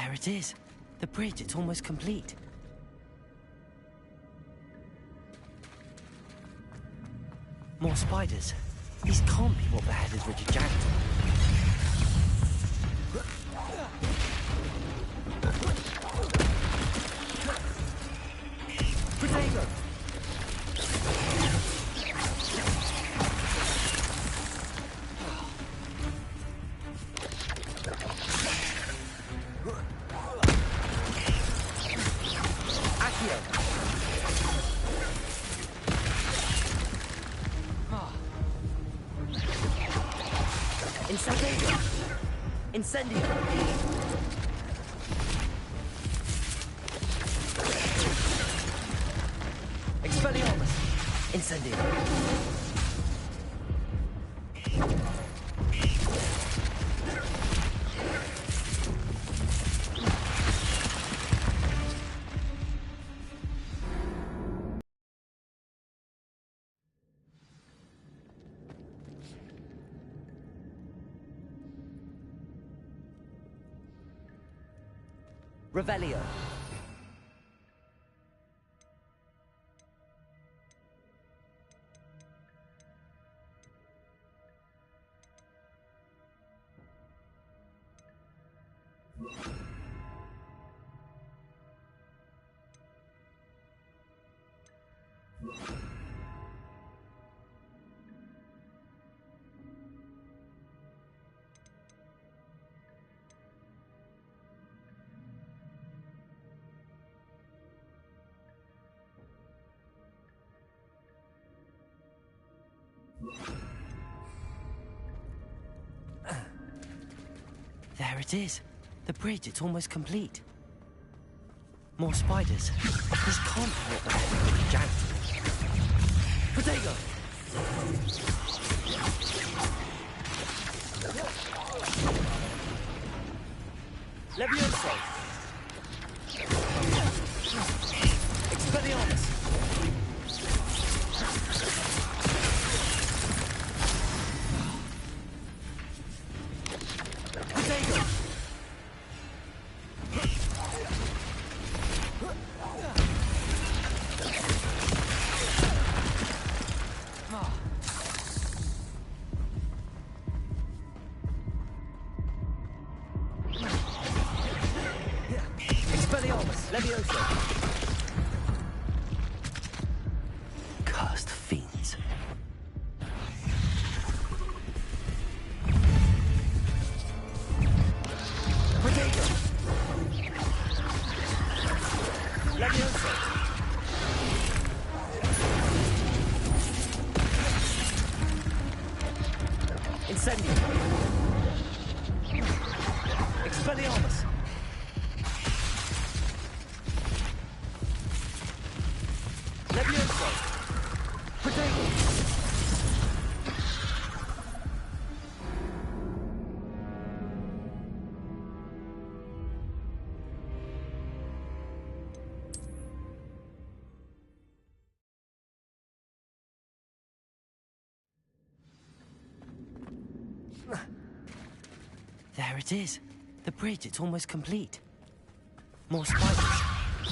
There it is. The bridge, it's almost complete. More spiders. These can't be what beheaded Richard Jackson. Potato! Incendio! Expelliarmus! Incendio! Revelio. There it is. The bridge, it's almost complete. More spiders. These can't be what they're jagged. Potato! Levioso! Expelliarmus! Cursed fiends. Potato! Levioso! Incendio! Expelliarmus! Levioso! Potato! There it is. The bridge, it's almost complete. More spiders.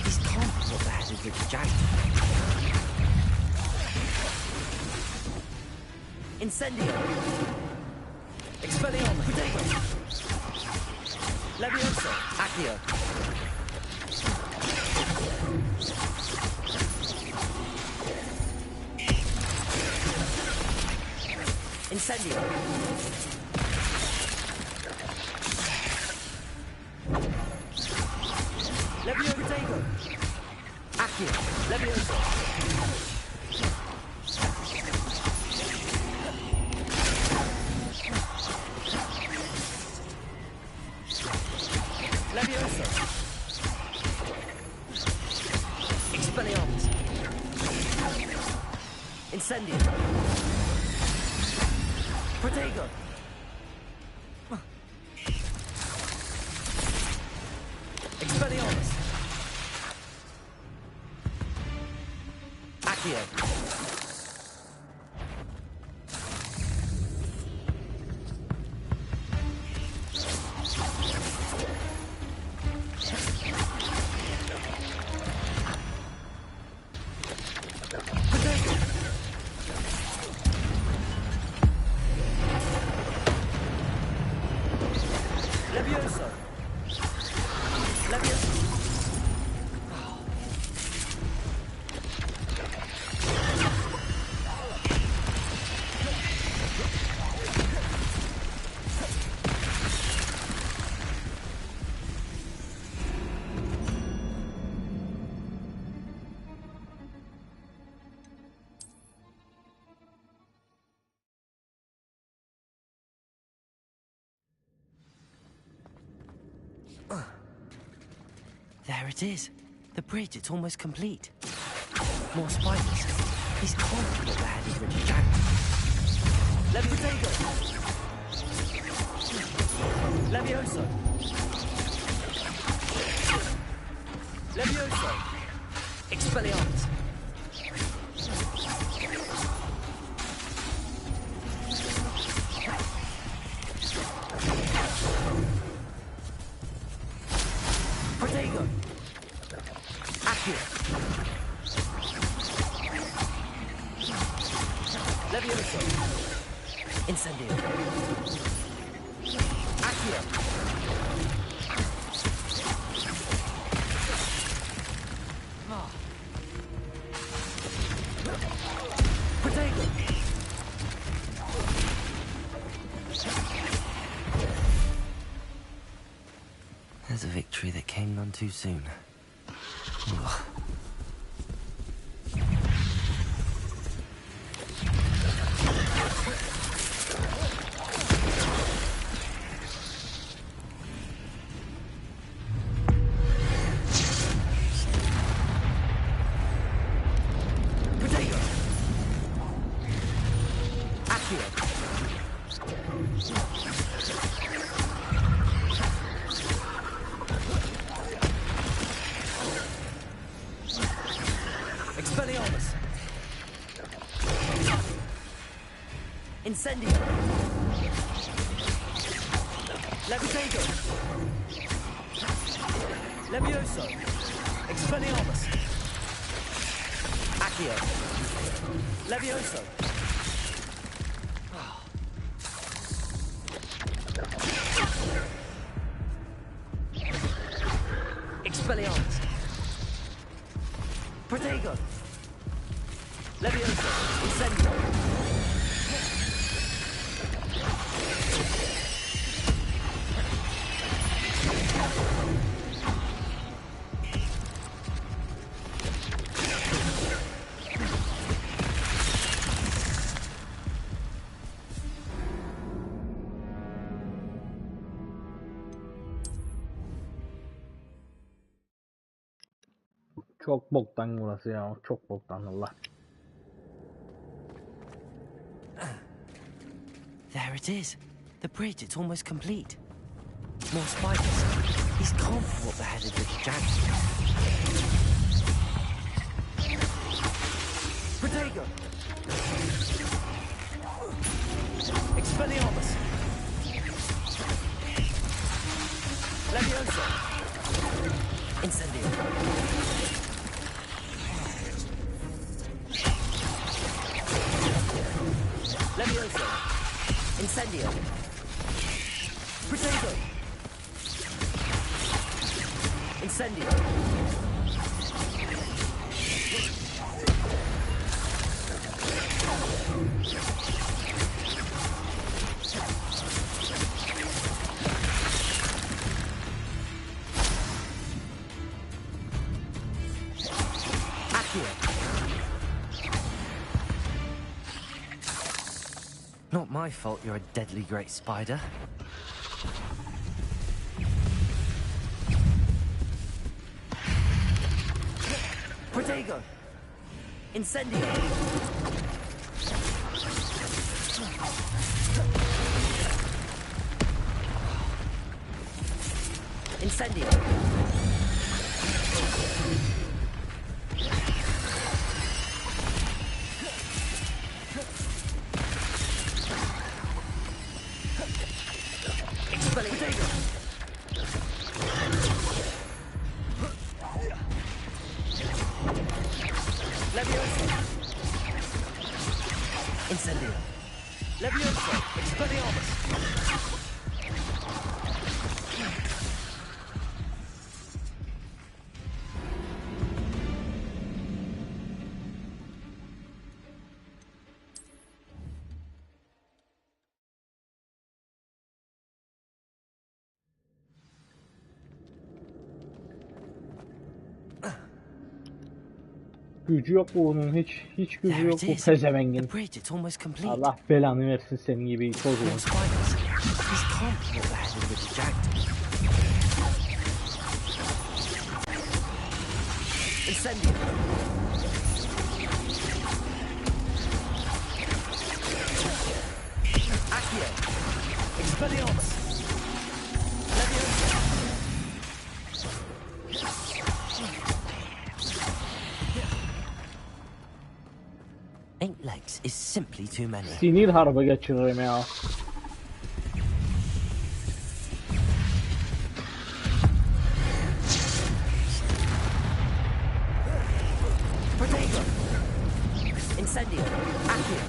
These can't be what beheaded Richard Jackson. Incendio! Expelliarmus! Potato! Levioso! Accio! Incendio! Levio Potato! Accio! Levioso! Levioso! Expelliarmus! Incendio! Protego! Expelliarmus! Accio! There it is. The bridge, it's almost complete. More spiders. These can't be what the head of Richard Jackson. Levitago! Levioso! Levioso! Expelliarmus! Protego! Accio! Levioso! Incendio! Accio! Protego! There's a victory that came none too soon. Ugh. Expelliarmus! Incendio! Levitago! Levioso! Expelliarmus! Accio! Levioso! Expelliarmus! Protego! Levioso! Incendio! Çok boktan burası ya. Çok boktan Allah. There it is. The bridge, it's almost complete. More spiders. These can't be what the head of Richard Jackson. Protego! Expelliarmus! Levioso! Incendio! Levioso! Incendio! Protego! Incendio! Accio! Not my fault you're a deadly great spider. Protego! Incendio! Incendio! Protego! Levioso! Incendio! Levioso! Expelliarmus! Gücü yok bu onun, hiç gücü yok bu pezevengin. Allah belanı versin senin gibi çocuğun. Incendium. Accio. Expelliarmus. Leviosa. Eight legs is simply too many. Sinir harbi geçiririm ya. Protego. Incendio. Accio.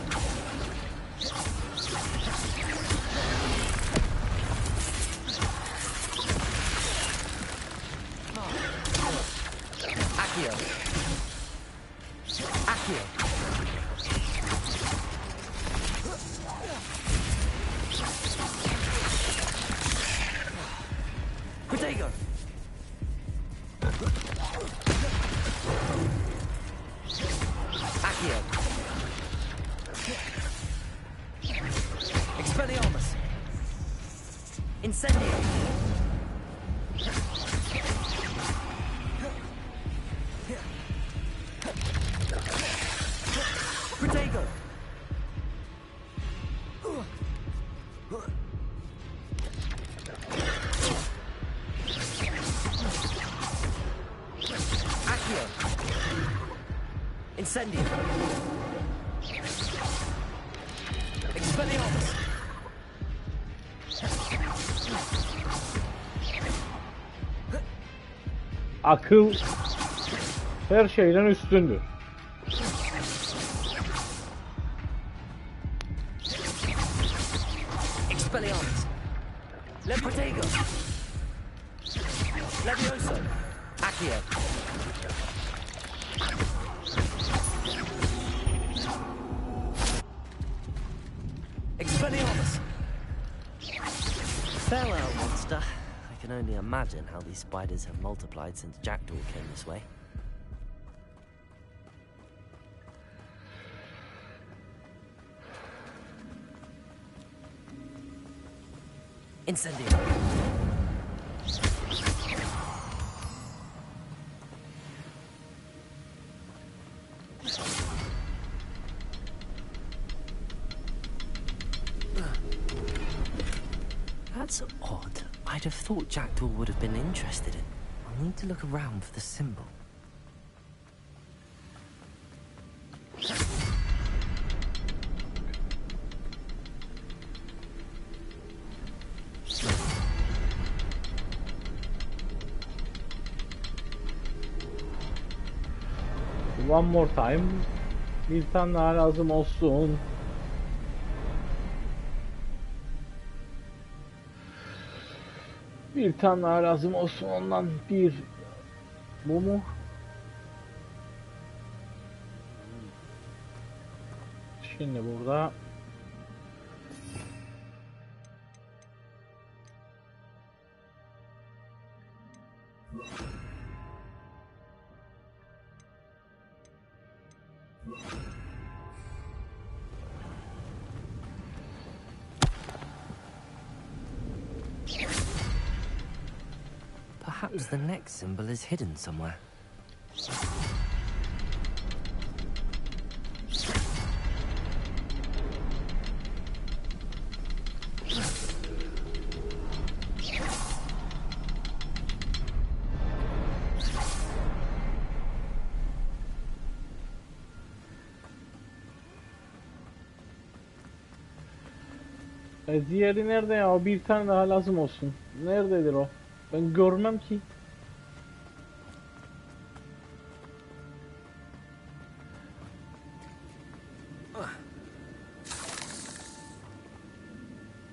Accio. Accio. Protego. Accio. Expelliarmus. Incendio. Protego. Accio. Incendio. Expelliarmus. Akıl her şeyden üstündür. Expelliarmus. Le Protego. Levioso. Accio. Expelliarmus. Farewell, monster. I can only imagine how these spiders have multiplied since Jackdaw came this way. Incendio. That's odd. I'd have thought Jackdaw would have been interested in. I'll need to look around for the symbol. One more time. Bir tane daha lazım olsun. Bir tane daha lazım olsun ondan bir. Bu mu? Şimdi burada Perhaps the next symbol is hidden somewhere. diğeri nerede ya? Bir tane daha lazım olsun. Nerededir o? Ben görmem ki.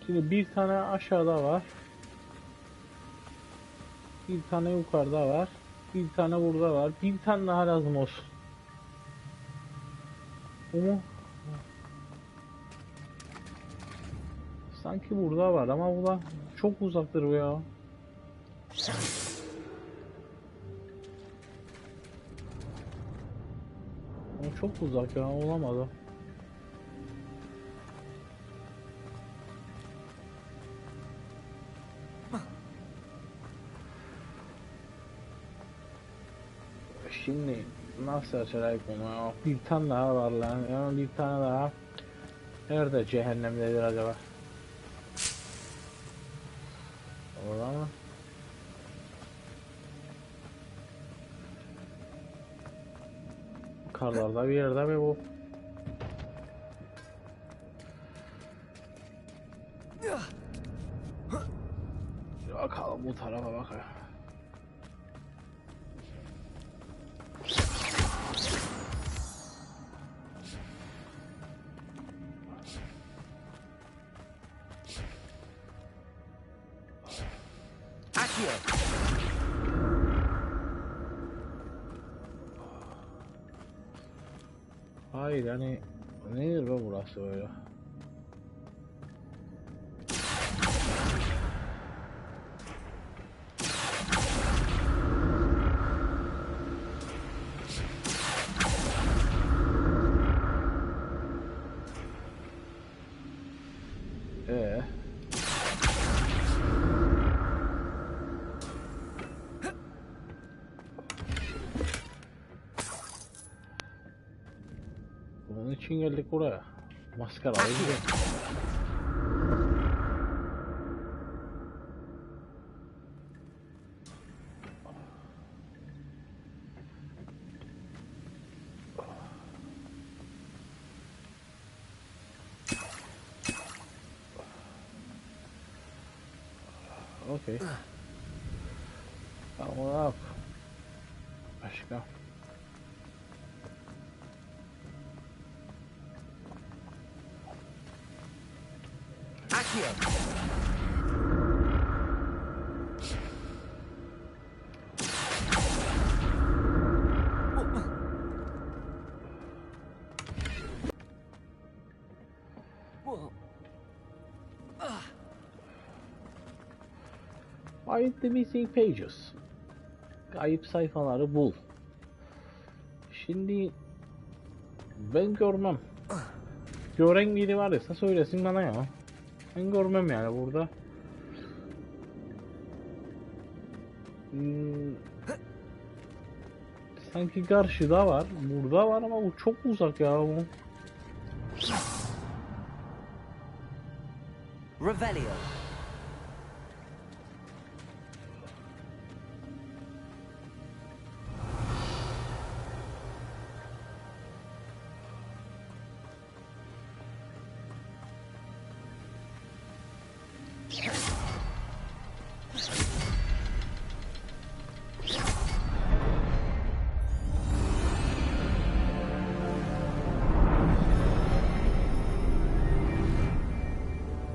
Şimdi bir tane aşağıda var. Bir tane yukarıda var. Bir tane burada var. Bir tane daha lazım olsun. Bu mu? Sanki burada var ama bu da çok uzaktır bu ya. O çok uzak ya, olamadı. Şimdi nasıl açacak bunu? Bir tane daha var lan. Yani bir tane daha. Nerede cehennemdedir acaba? Orada mı? Yukarılarda bir yerde mi bu? Bakalım bu tarafa bakayım. Hayır yani nedir be burası böyle? Ee. Bunun için geldik buraya. Maskara gidelim. Okey. Tamam. Başka. Find the missing pages. Kayıp sayfaları bul. Şimdi ben görmem. Gören biri varsa söylesin bana ya. Ben görmem yani burada. Sanki karşıda var, burada var ama bu çok uzak ya bu. Revelio.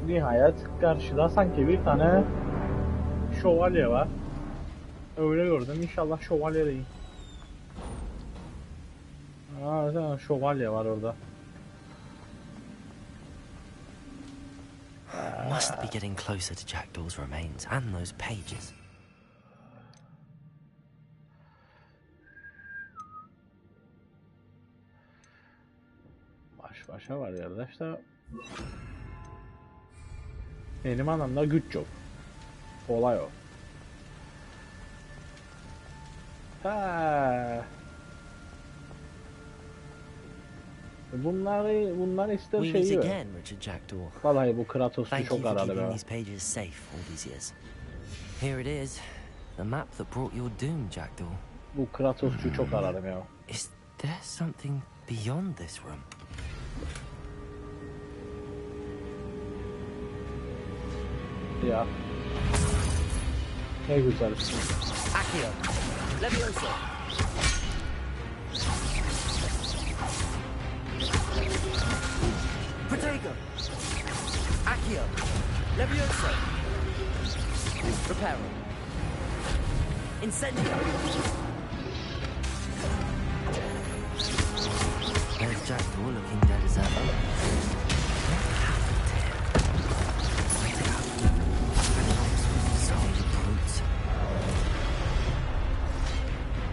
Nihayet karşıda sanki bir tane şövalye var. Öyle gördüm. İnşallah şövalye değil. Aa, şövalye var orada. Must be getting closer to Jackdaw's remains and those pages. Baş başa var arkadaşlar. Benim anlamda güç yok. Olay o. Bunlar ister şeyi ver. Vallahi bu Kratos'u çok aradı be. Here it is, the map that brought your doom, Jackdaw. Bu Kratos'u çok aradım ya. Is there something beyond this room? Ya. Ne güzel. Accio, Levioso. Protego. Accio, Levioso. Reparo. Incendio. There's Jackdaw looking dead as ever.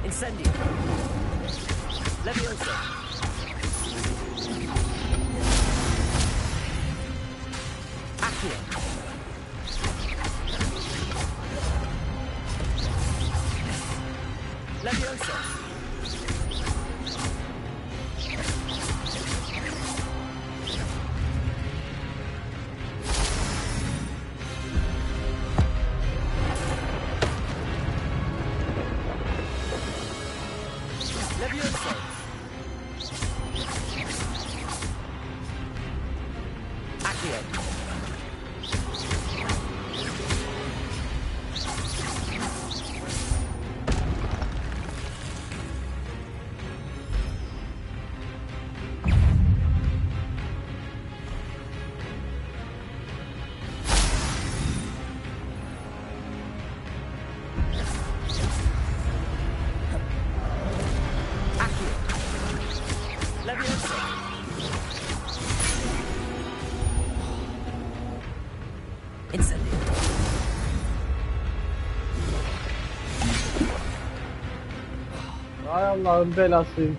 Incendio. Levioso. Accio. Levioso. Accio. Ay Allah'ın belası.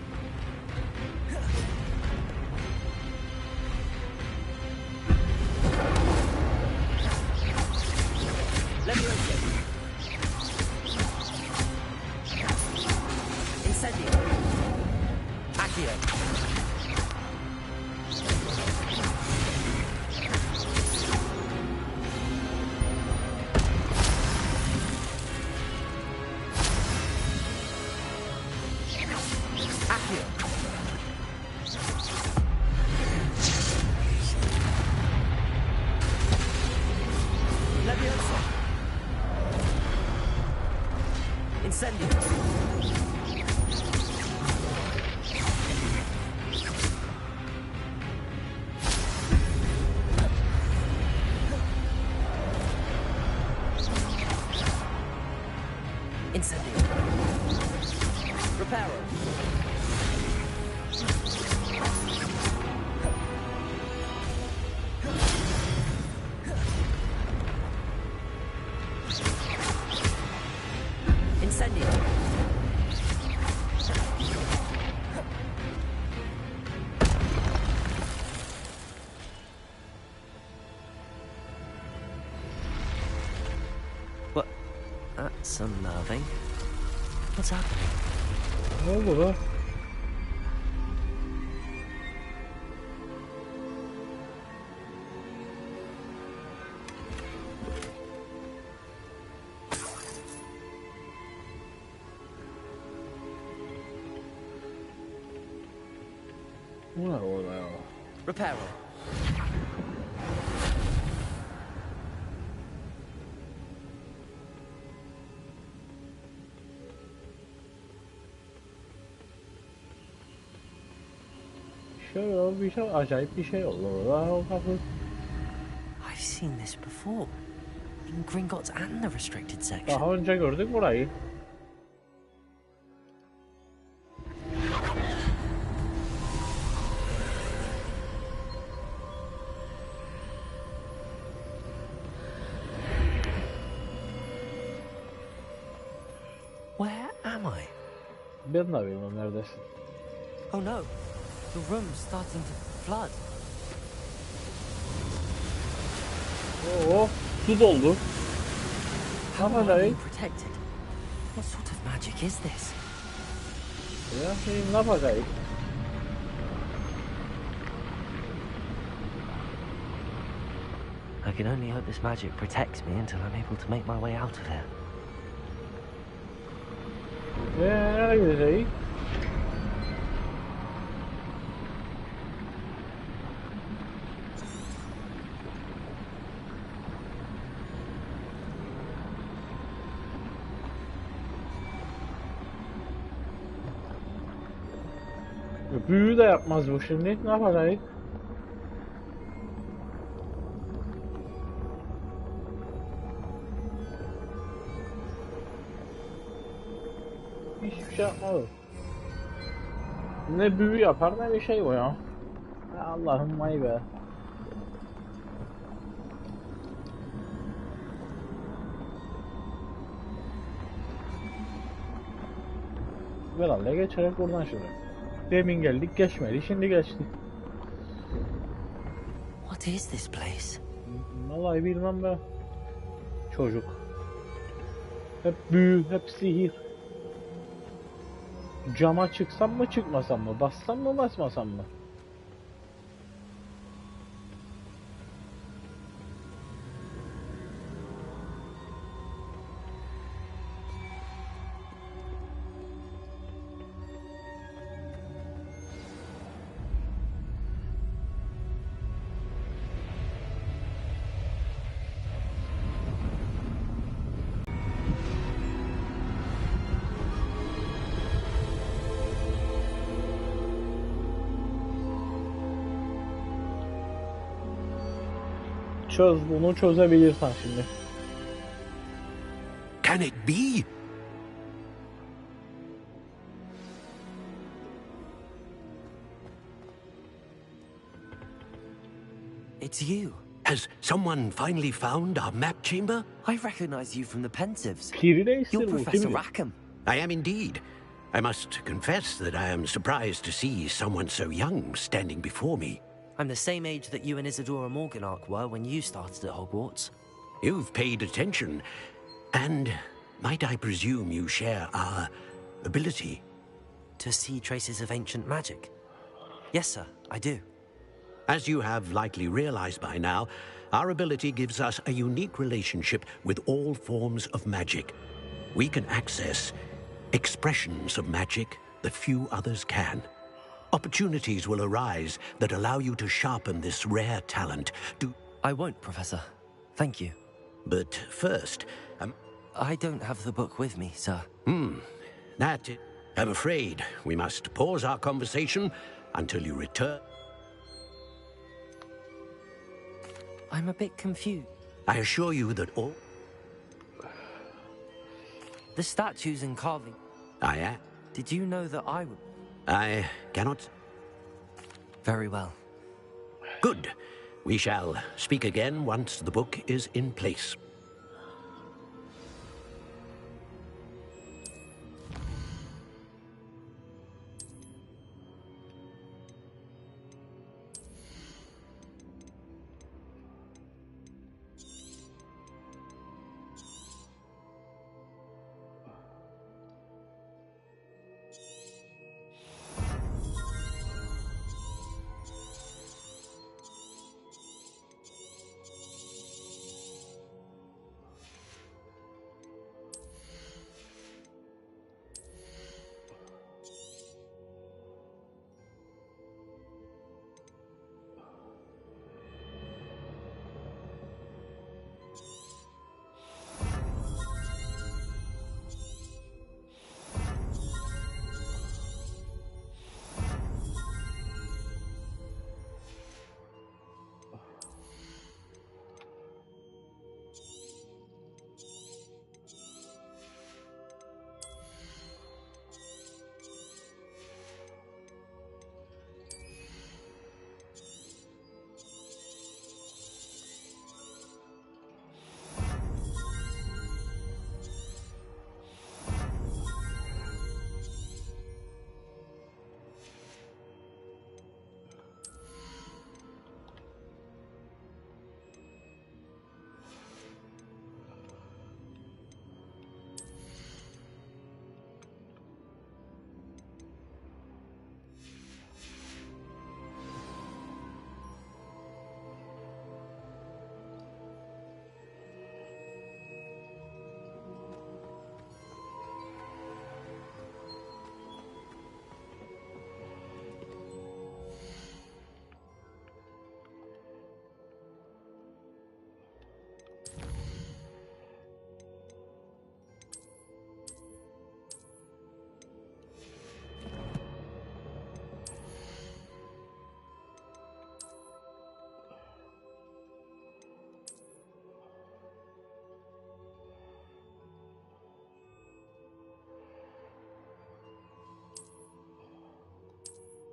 What? That's unnerving. What's happening? Ne oldu lan? Bu ne orada ya? Reparo. Şöyle bir şey, acayip bir şey oldu orada. O kapı. I've seen this before. In Gringotts and the restricted section. Daha önce gördük burayı. Where am I? Ben de bilmem neredesin. Oh no. The room's starting to flood. Oo, su doldu. How am I Acayip. being protected? What sort of magic is this? Ya ne yapacağız? I can only hope this magic protects me until I'm able to make my way out of here. Nereye gideceğiz? Büyü de yapmaz bu şimdi. Ne yapacağız? Hiçbir şey yapmadı. Ne büyü yapar ne bir şey o ya. Allah'ım vay be. Herhalde geçerek buradan şimdi. Demin geldik geçmedi, şimdi geçti. What is this place? Vallahi bilmem be. Çocuk. Hep büyü, hep sihir. Cama çıksam mı çıkmasam mı? Bassam mı basmasam mı? Bunu çözebilirsen şimdi. Can it be? It's you. Has someone finally found our map chamber? I recognize you from the Pensieves. Piri değiştir You're bu Professor kimdi? Rackham. I am indeed. I must confess that I am surprised to see someone so young standing before me. I'm the same age that you and Isadora Morganark were when you started at Hogwarts. You've paid attention, and might I presume you share our ability? To see traces of ancient magic? Yes, sir, I do. As you have likely realized by now, our ability gives us a unique relationship with all forms of magic. We can access expressions of magic that few others can. Opportunities will arise that allow you to sharpen this rare talent. I won't, Professor. Thank you. But first, I don't have the book with me, sir. I'm afraid we must pause our conversation until you return. I'm a bit confused. I assure you that all The statues and carving. I am. Did you know that I would? I cannot. Very well. Good. We shall speak again once the book is in place.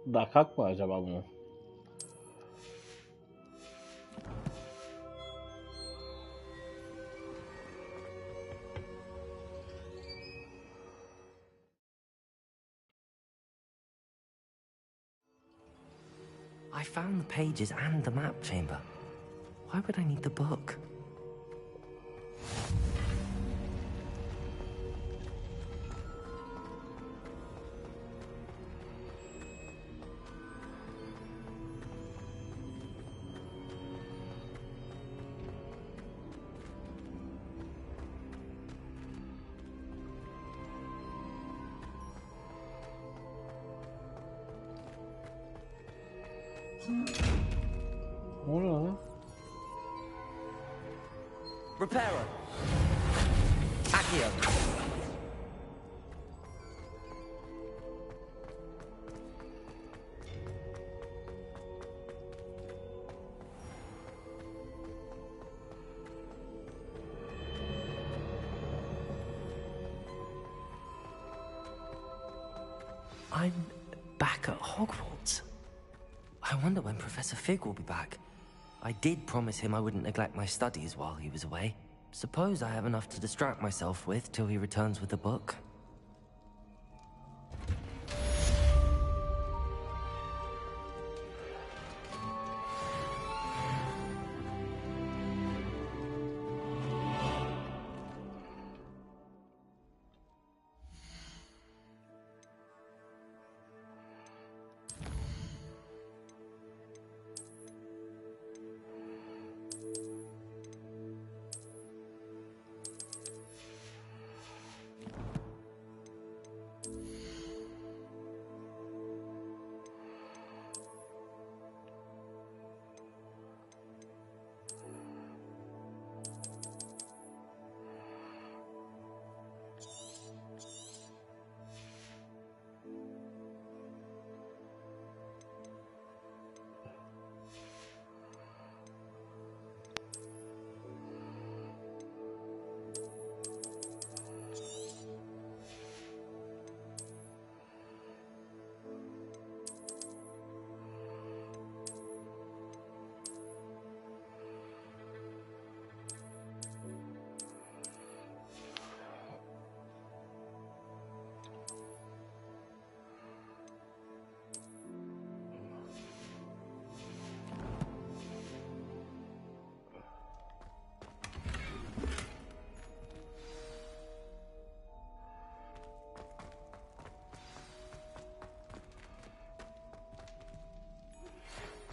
Dakak mı acaba bunu? I found the pages and the map chamber. Why would I need the book? Ne oluyor lan? Reparo. Accio. I'm back at Hogwarts. I wonder when Professor Fig will be back. I did promise him I wouldn't neglect my studies while he was away. Suppose I have enough to distract myself with till he returns with a book.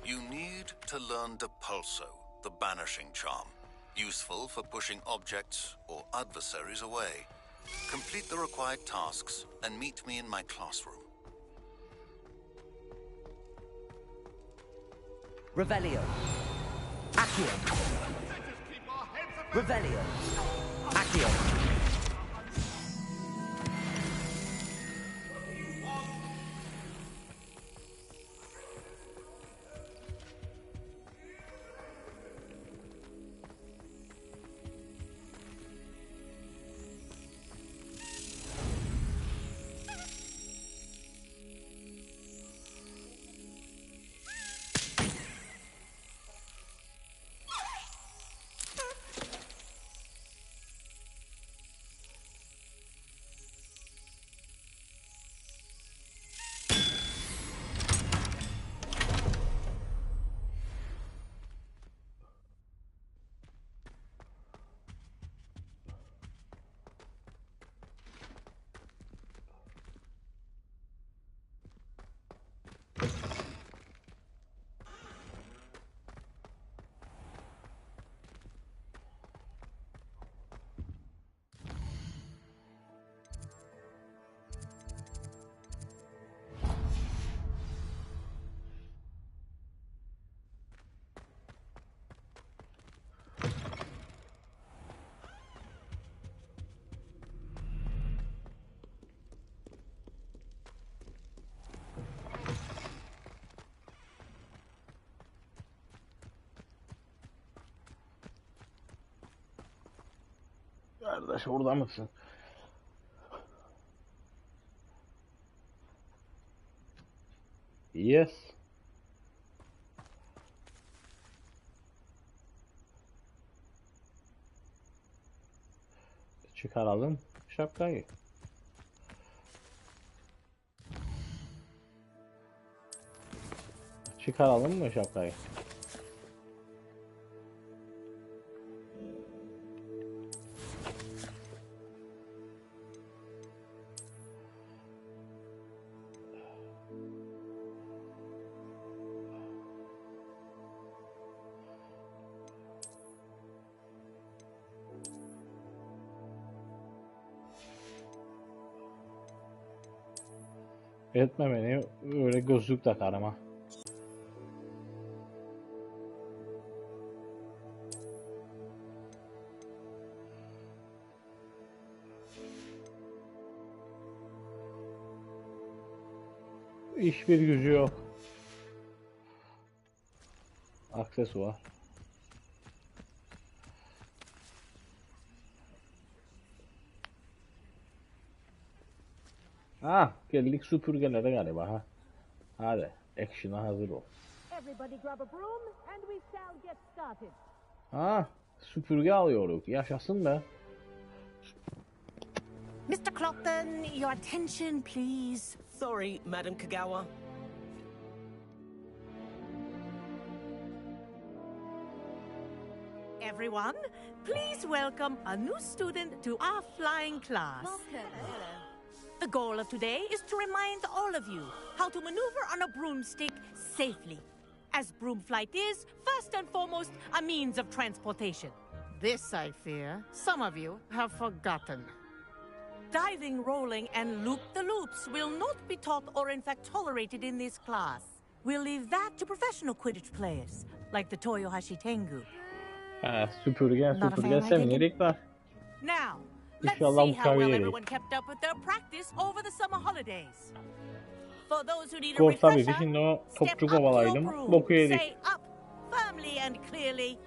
You need to learn Depulso, the banishing charm, useful for pushing objects or adversaries away. Complete the required tasks and meet me in my classroom. Revelio. Accio. Revelio. Accio. Kardeş orada mısın? Yes. Çıkaralım şapkayı. Çıkaralım mı şapkayı? Etme beni, öyle gözlük takarım ha. Hiçbir gücü yok. Aksesuar. Ha, geldik süpürgelere galiba ha. Hadi, action'a hazır ol. Everybody grab a broom and we shall get started. Ha, süpürge alıyoruz. Yaşasın be. Mr. Clopton, your attention, please. Sorry, Madam Kagawa. Everyone, please welcome a new student to our flying class. Welcome. The goal of today is to remind all of you how to maneuver on a broomstick safely, as broom flight is, first and foremost, a means of transportation. This, I fear, some of you have forgotten. Diving, rolling, and loop-the-loops will not be taught or in fact tolerated in this class. We'll leave that to professional Quidditch players, like the Toyohashi Tengu. Ha, süpürge seminerik var. Now, let's İnşallah see bu how well kavga everyone kept up with their practice over the summer holidays. For those who need a Skor tabii ki refresher, şimdi o step topçu up to your kovalaydım. broom, Boku yedik. say up firmly and clearly,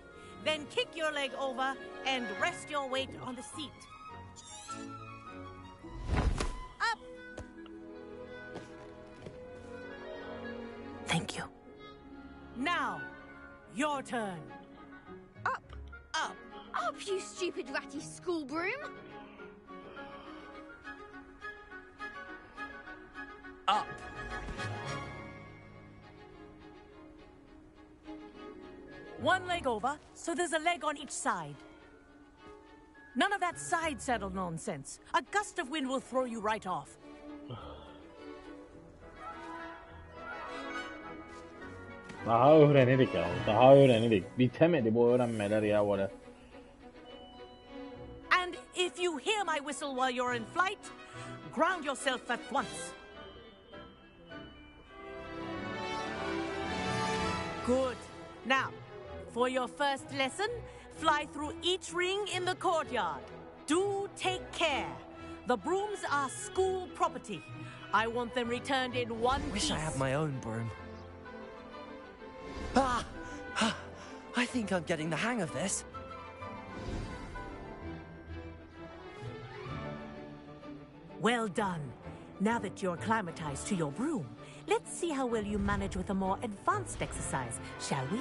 then kick your leg over and rest your weight on the seat. Up! Thank you. Now, your turn. Up, Up. up, you stupid ratty school broom. Up. One leg over, so there's a leg on each side. None of that side saddle nonsense. A gust of wind will throw you right off. Daha öğrenirik ya. Daha öğrenirik. Bitemedi bu öğrenmeler ya böyle. And if you hear my whistle while you're in flight, ground yourself at once. Good. Now, for your first lesson, fly through each ring in the courtyard. Do take care. The brooms are school property. I want them returned in one piece. Wish I had my own broom. I think I'm getting the hang of this. Well done. Now that you're acclimatized to your broom, let's see how well you manage with a more advanced exercise, shall we?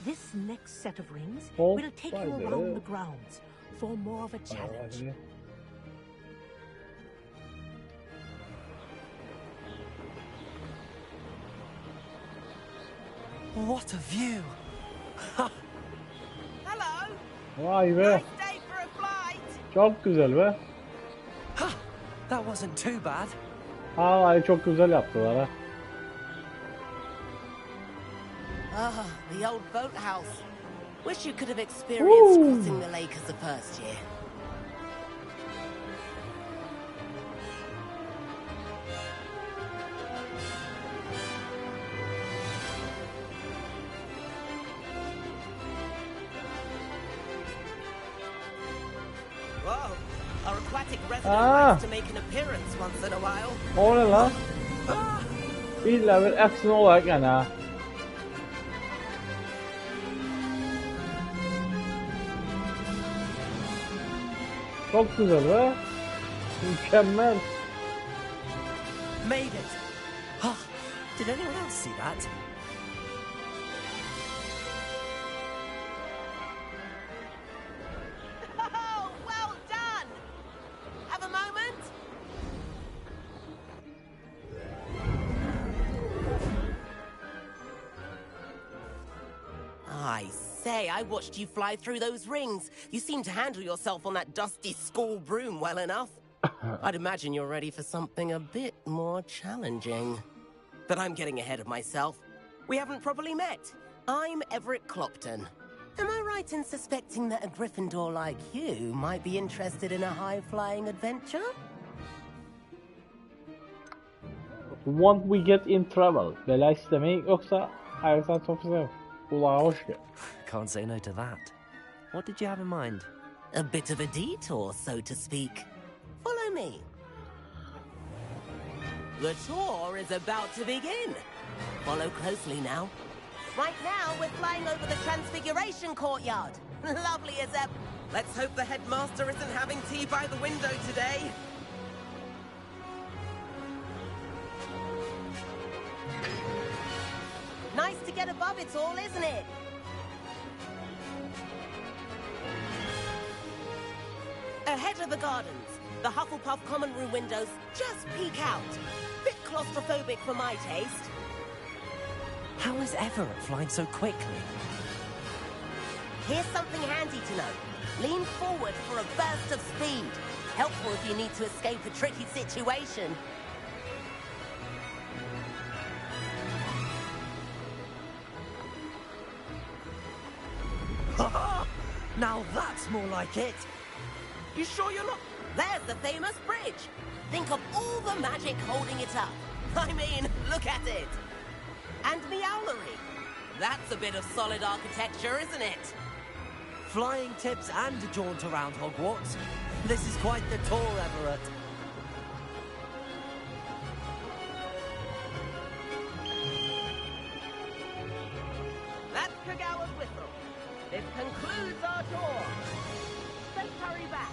This next set of rings Oh, will take you vay be. around the grounds for more of a challenge. What a view! Hello. Vay be. Nice day for a flight. Çok güzel be. That wasn't too bad. Vallahi çok güzel yaptılar ha. Ah, the old boathouse. Wish you could have experienced Woo. crossing the lake as a first year. Whoa, our aquatic resident likes to make an appearance once in a while. O ne lan? İlla bir action olarak yani ha. Çok güzel be. Mükemmel. Made it! Did anyone else see that? Oh, well done! Have a moment? I say, I watched you fly through those rings. You seem to handle yourself on that dusty school broom well enough. I'd imagine you're ready for something a bit more challenging. But I'm getting ahead of myself. We haven't properly met. I'm Everett Clopton. Am I right in suspecting that a Gryffindor like you might be interested in a high-flying adventure? Want we get in trouble? Bela istemeyi yoksa hayırsan sofrası. Kulağa hoş gel. Can't say no to that. What did you have in mind? A bit of a detour, so to speak. Follow me. The tour is about to begin. Follow closely now. Right now, we're flying over the Transfiguration Courtyard. Lovely as ever. Let's hope the headmaster isn't having tea by the window today. Nice to get above it all, isn't it? Ahead of the gardens, the Hufflepuff common room windows just peek out. Bit claustrophobic for my taste. How is Everett flying so quickly? Here's something handy to know. Lean forward for a burst of speed. Helpful if you need to escape a tricky situation. Now that's more like it. You sure you're not? There's the famous bridge. Think of all the magic holding it up. I mean, look at it. And the owlery. That's a bit of solid architecture, isn't it? Flying tips and a jaunt around Hogwarts. This is quite the tour, Everett. That's Kagawa's whistle. This concludes our tour. Let's hurry back.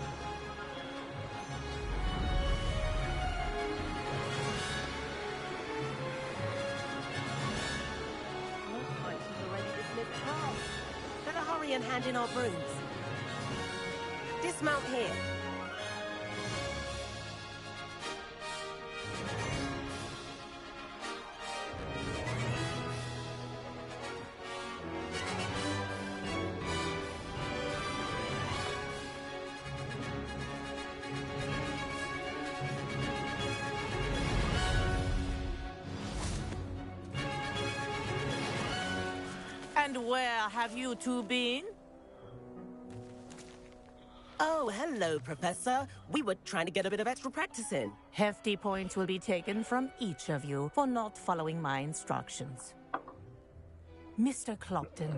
Looks like she's already dismissed class. Better hurry and hand in our brooms. Dismount here. And where have you two been? Oh, hello, Professor. We were trying to get a bit of extra practice in. Hefty points will be taken from each of you for not following my instructions. Mr. Clopton,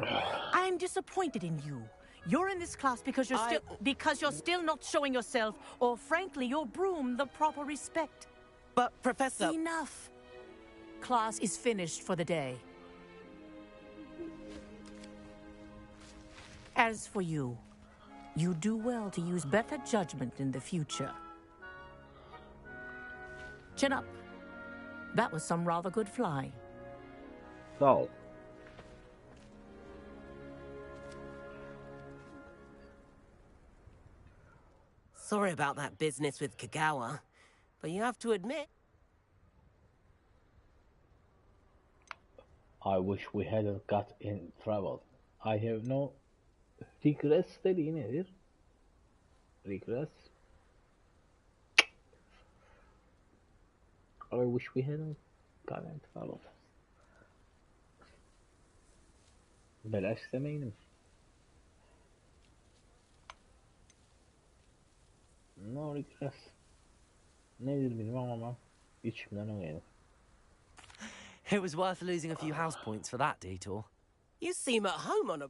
I'm disappointed in you. You're in this class because you're still not showing yourself, or frankly, your broom the proper respect. But, Professor... Enough. Class is finished for the day. As for you, you do well to use better judgment in the future. Chin up. That was some rather good flying. Sağ ol. Sorry about that business with Kagawa, but you have to admit... I wish we hadn't got in trouble. I have no regrets dediği nedir? Regrets. I wish we hadn't got in trouble. Belaş demeydim. No regrets. Nedir bilmem ama içimden o gelir. It was worth losing a few house points for that detour. You seem at home on a...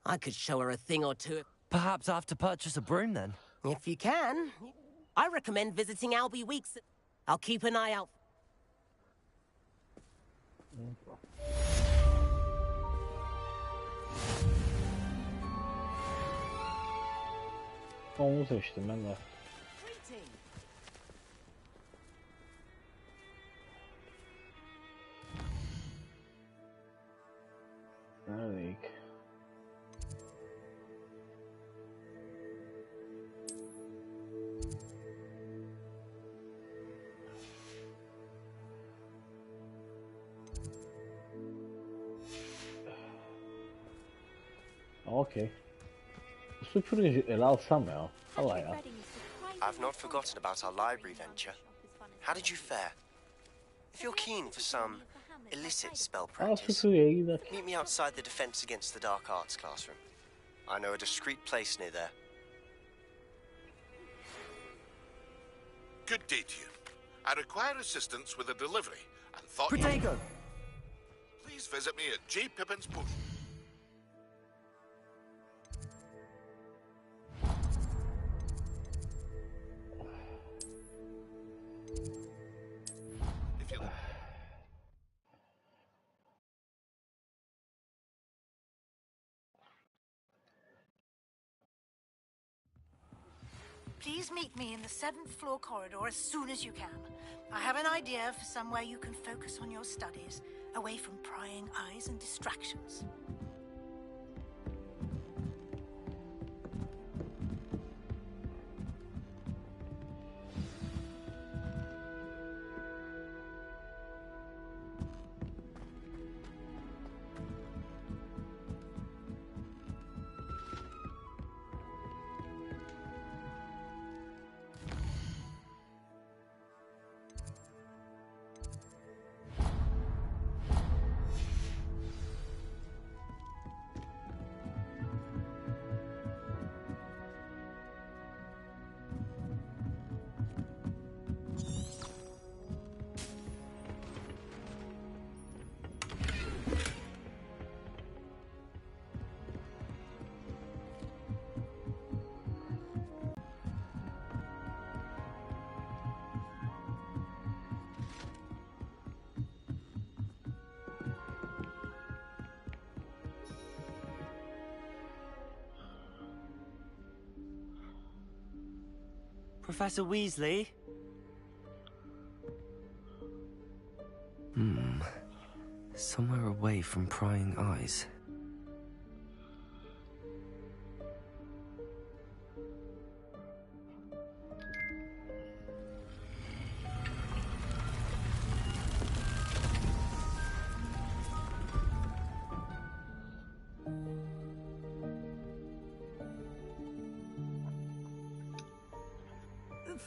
I could show her a thing or two. Perhaps I have to purchase a broom then. If you can. I recommend visiting Albie Weeks. I'll keep an eye out. Onu seçtim ben de. Neredeyik? Okay. Süpürgecileri alsam ya. Allah ya. I've not forgotten about our library venture. How did you fare? If you're keen for some illicit spell practice, Süpürgeye gider. meet me outside the Defense Against the Dark Arts classroom. I know a discreet place near there. Good day to you. I require assistance with a delivery and thought Protego! Please visit me at J. Pippin's Post. Please meet me in the 7th floor corridor as soon as you can. I have an idea for somewhere you can focus on your studies, away from prying eyes and distractions. Professor Weasley? Somewhere away from prying eyes.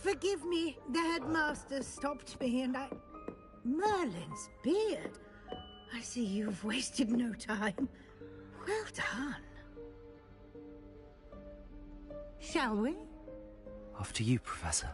Forgive me, the headmaster stopped me and I... Merlin's beard. I see you've wasted no time. Well done. Shall we? After you, Professor.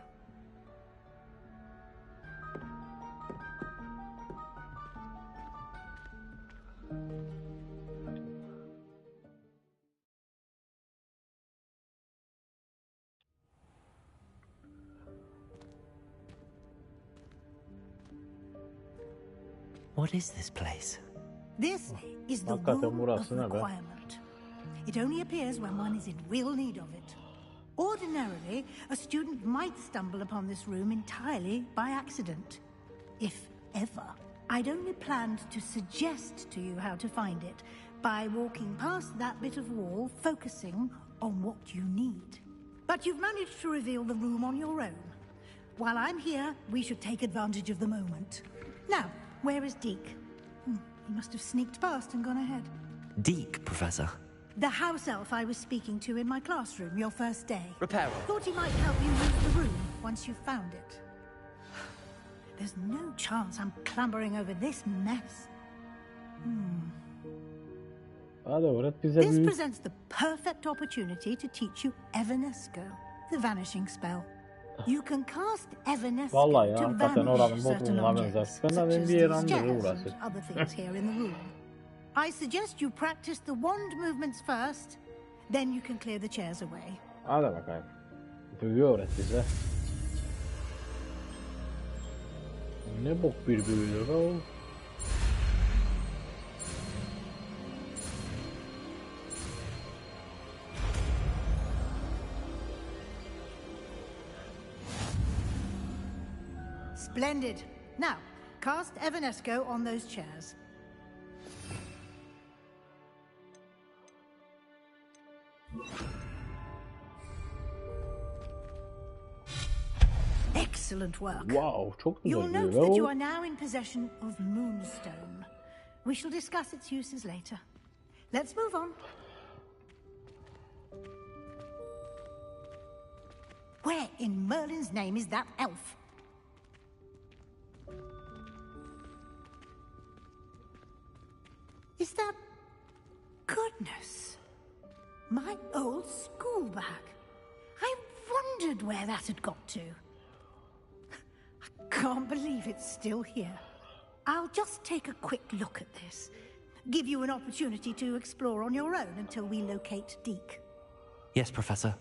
What is this place? This is the Hakikaten room of burası ne be? requirement. It only appears when one is in real need of it. Ordinarily, a student might stumble upon this room entirely by accident. If ever. I'd only planned to suggest to you how to find it by walking past that bit of wall, focusing on what you need. But you've managed to reveal the room on your own. While I'm here, we should take advantage of the moment. Now, where is Deke? He must have sneaked past and gone ahead. Deke, Professor. The house elf I was speaking to in my classroom your first day. Reparo. Thought he might help you use the room once you found it. There's no chance I'm clambering over this mess. Hadi öğret bize This büyü. presents the perfect opportunity to teach you Evanesco, the vanishing spell. You can cast Evanesco Vallahi ya, to hakikaten vanish oranın certain bozulduğuna objects, benzer. such Fena as bir yer these andırıyor chairs burası. and other things here in the room. I suggest you practice the wand movements first, then you can clear the chairs away. Hadi bakayım. Büyü öğret bize. Ne bok bir büyüdür o. Splendid. Now, cast Evanesco on those chairs. Excellent work. Wow, çok güzel You'll büyü note be that o. you are now in possession of Moonstone. We shall discuss its uses later. Let's move on. Where in Merlin's name is that elf? Is that... Goodness. My old school bag. I wondered where that had got to. I can't believe it's still here. I'll just take a quick look at this. Give you an opportunity to explore on your own until we locate Deke. Yes, Professor.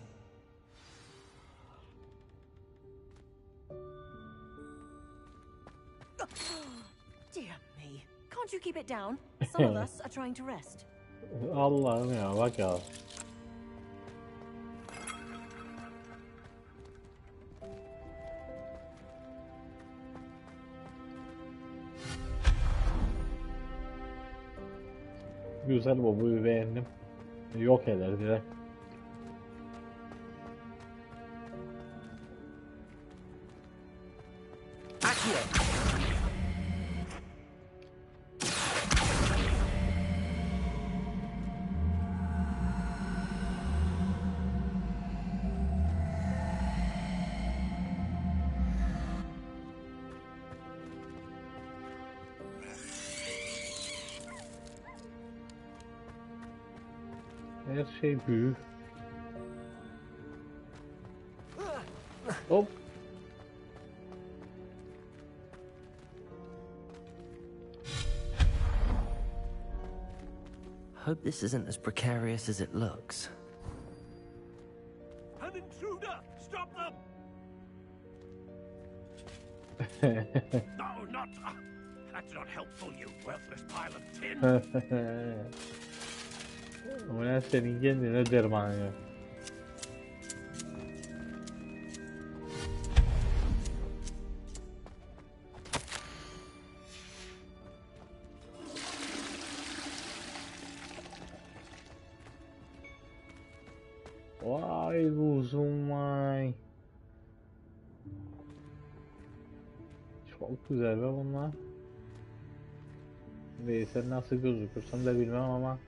Dear me. Can't you keep it down? Some of us are trying to rest. Allah'ım ya bak ya. Güzel bu beğendim. Yok eder direkt. Her şey büyük. Hop. Hope this isn't as precarious as it looks. An intruder! Stop them! No, not... that's not helpful, you worthless pile of tin! O ne senin kendine dermanı yok. Vay kuzum vay. Çok güzel be bunlar. Neyse nasıl gözükürsem de bilmem ama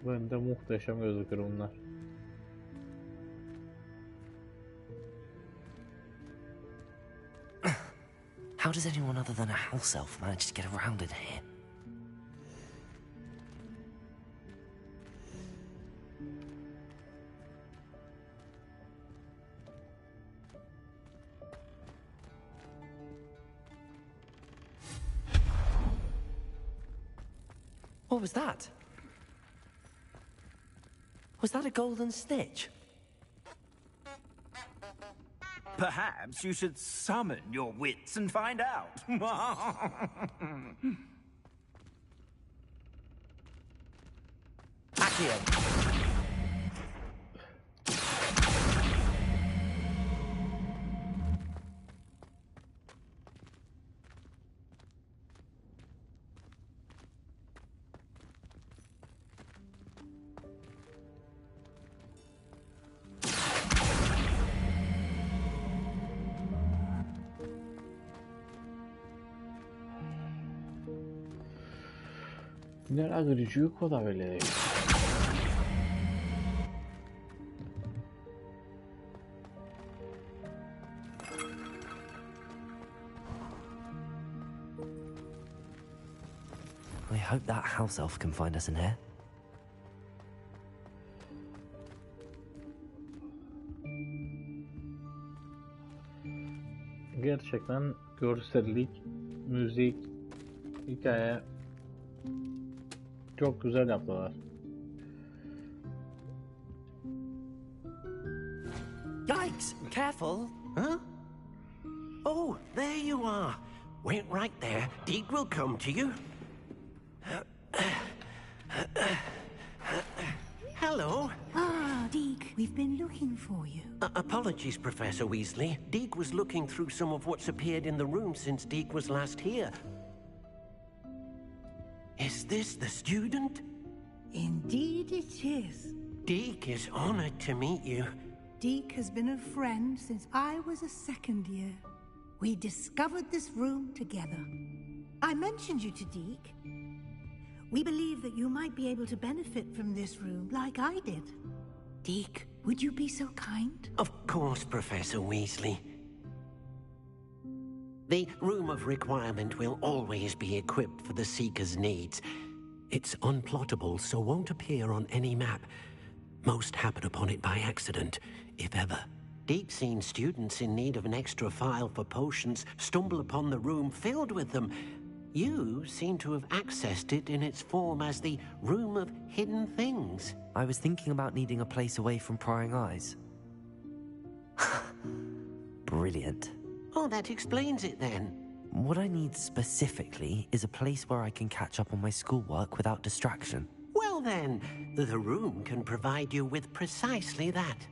bende muhteşem gözükür bunlar. How does anyone other than a house elf manage to get around in here? What was that? Was that a golden snitch? Perhaps you should summon your wits and find out. Accio! Nella grigiuco da vedere. I hope that house elf can find us in here. Gerçekten görsellik, müzik, hikaye çok güzel yaptılar. Yikes! Careful! Huh? Oh, there you are. Wait right there. Deek will come to you. Hello. Ah, Deek, we've been looking for you. Apologies, Professor Weasley. Deek was looking through some of what's appeared in the room since Deek was last here. Is this the student? Indeed it is. Deek is honored to meet you. Deek has been a friend since I was a second year. We discovered this room together. I mentioned you to Deek. We believe that you might be able to benefit from this room like I did. Deek, would you be so kind? Of course, Professor Weasley. The Room of Requirement will always be equipped for the Seeker's needs. It's unplottable, so won't appear on any map. Most happen upon it by accident, if ever. Deek's seen students in need of an extra file for potions stumble upon the room filled with them. You seem to have accessed it in its form as the Room of Hidden Things. I was thinking about needing a place away from prying eyes. Brilliant. Oh, that explains it then. What I need specifically is a place where I can catch up on my schoolwork without distraction. Well then, the room can provide you with precisely that.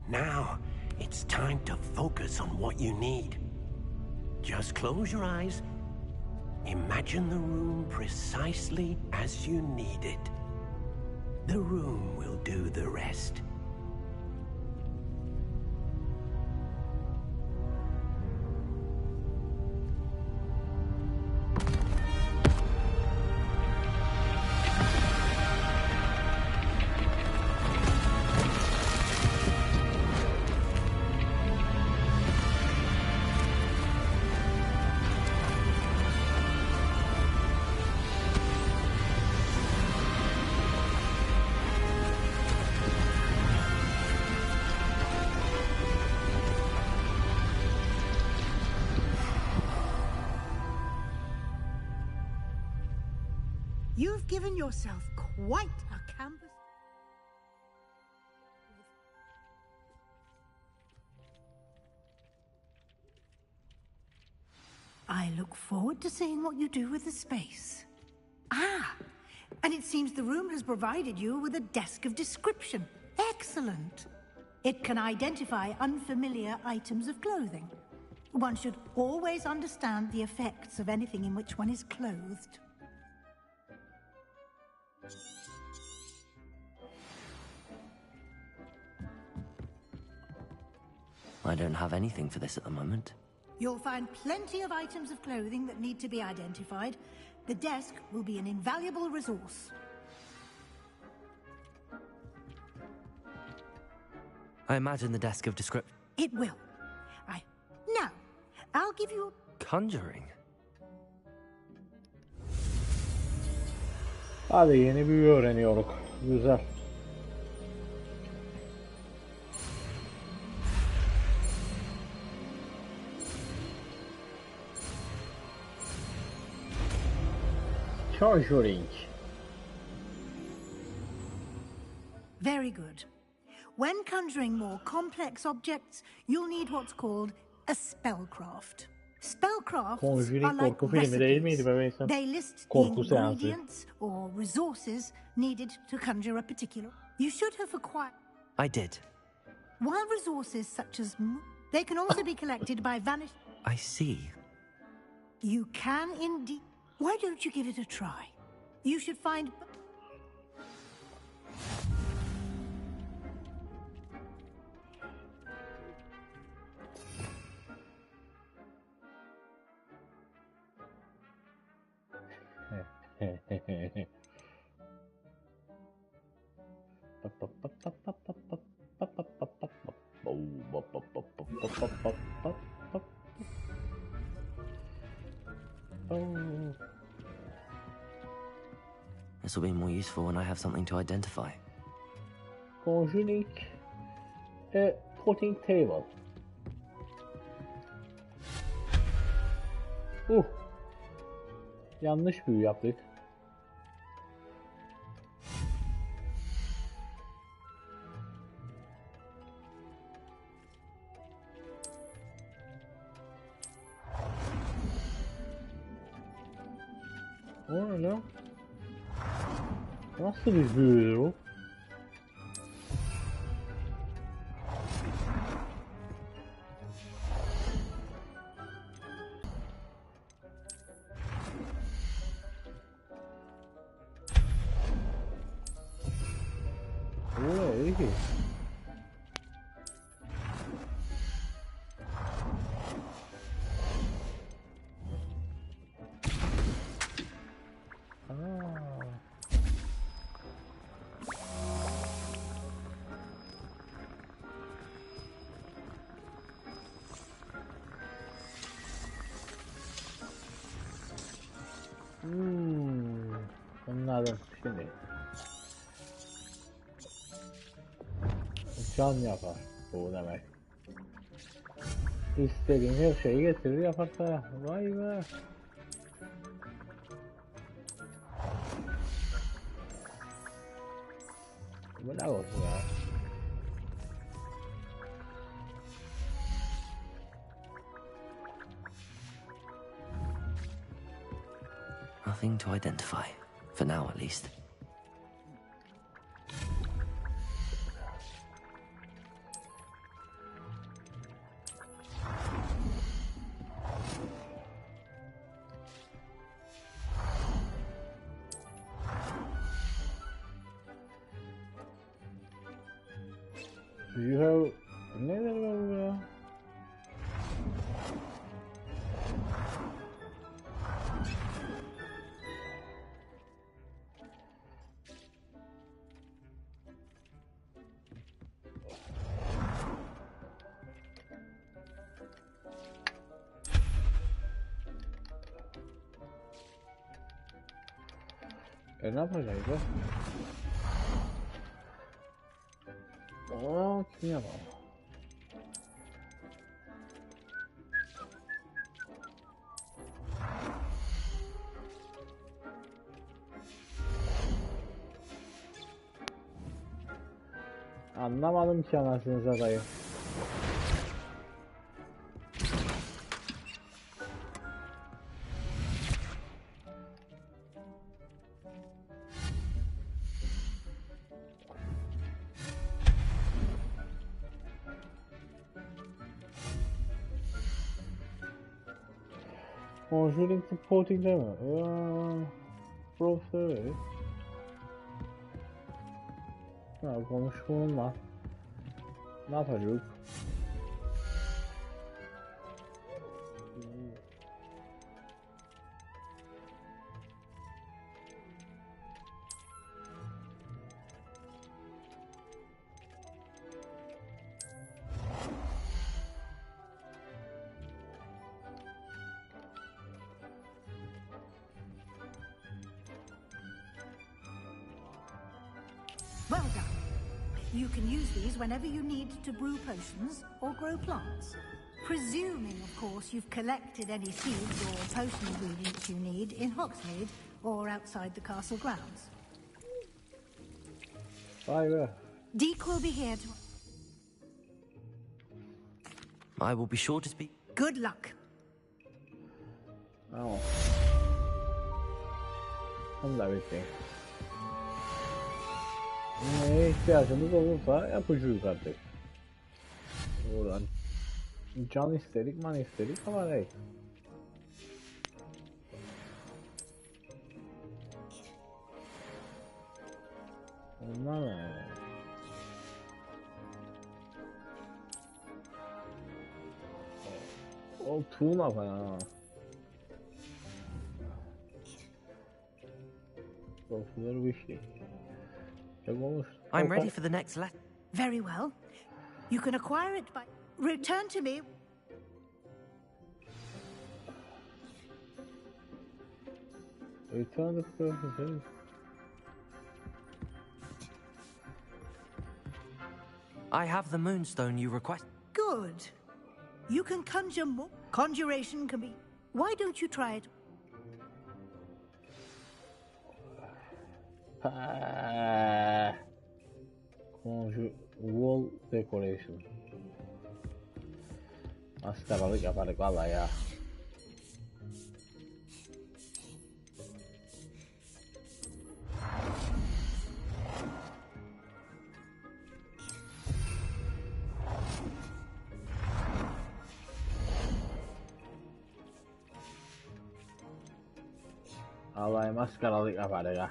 Now, it's time to focus on what you need. Just close your eyes Imagine the room precisely as you need it. The room will do the rest. You've given yourself quite a campus. I look forward to seeing what you do with the space. Ah, and it seems the room has provided you with a desk of description. Excellent. It can identify unfamiliar items of clothing. One should always understand the effects of anything in which one is clothed. I don't have anything for this at the moment. You'll find plenty of items of clothing that need to be identified. The desk will be an invaluable resource. I imagine the desk of description. It will. Now, I'll give you... Conjuring? Hadi yeni büyü öğreniyoruz. Güzel. Conjuring. Very good. When conjuring more complex objects, you'll need what's called a spellcraft. Spellcrafts Conjuring are like korku filmi değil miydi recipes. bebeğim? They list Korku the seansı. ingredients or resources needed to conjure a particular. You should have acquired. I did. While resources such as they can also be collected by vanish. I see. You can indeed. Why don't you give it a try? You should find. This will be more useful when I have something to identify. Conjuring a potting table. Yanlış büyü yaptık. O ne lan? Nasıl bir büyü bu? Anladım şimdi. Can yapar bu demek. İstediğin her şeyi getirir yaparsa. Vay be. Bu ne olsun ya? Nothing to identify. For now, at least. You have... Neler var bu ya? Ne yapacağız ya? Kim yapalım? Anlamadım ki anasını satayım. Conjuring supporting değil mi? Professor. Ya konuşmamla. Ne yapacağız? Well done. You can use these whenever you need to brew potions or grow plants. Presuming, of course, you've collected any seeds or potion ingredients you need in Hogsmeade or outside the castle grounds. Vay be. Deke will be here to... I will be sure to speak. Good luck. Tamam. Onu da bekleyin. Neye ihtiyacımız olursa yapacağız artık. Buradan can istedik, man istedik ama ne? Onlar ne? O tuğla falan. Profesör bir şey. I'm ready for the next lesson. Very well. You can acquire it by... Return to me. Return the professor. I have the moonstone you request. Good. You can conjure more. Conjuration can be... Why don't you try it? Wall decoration. Maskaralık yapardık vallahi ya. Vallahi maskaralık yapardık ha.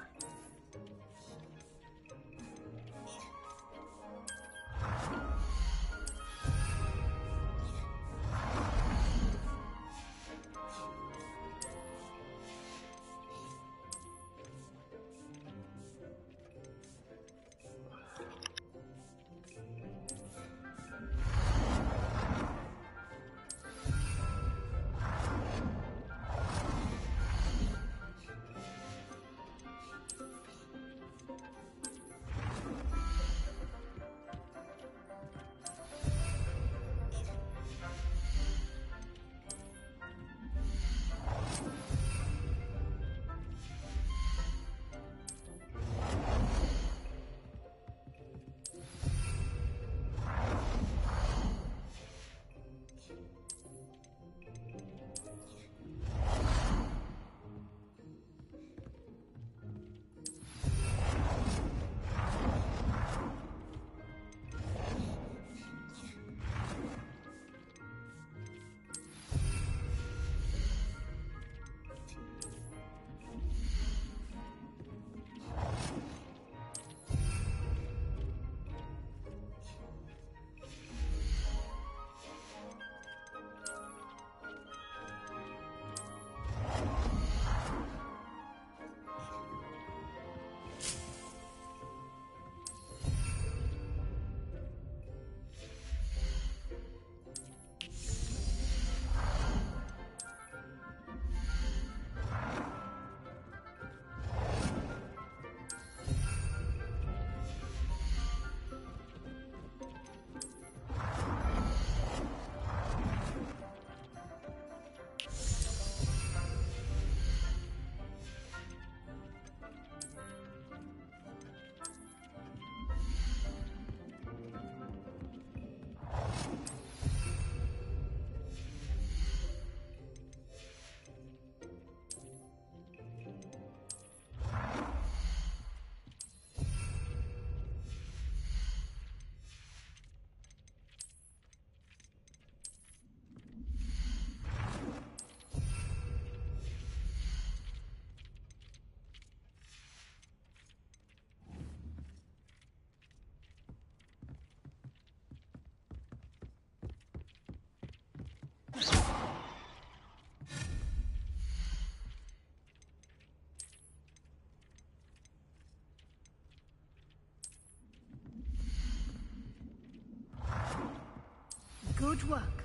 Good work.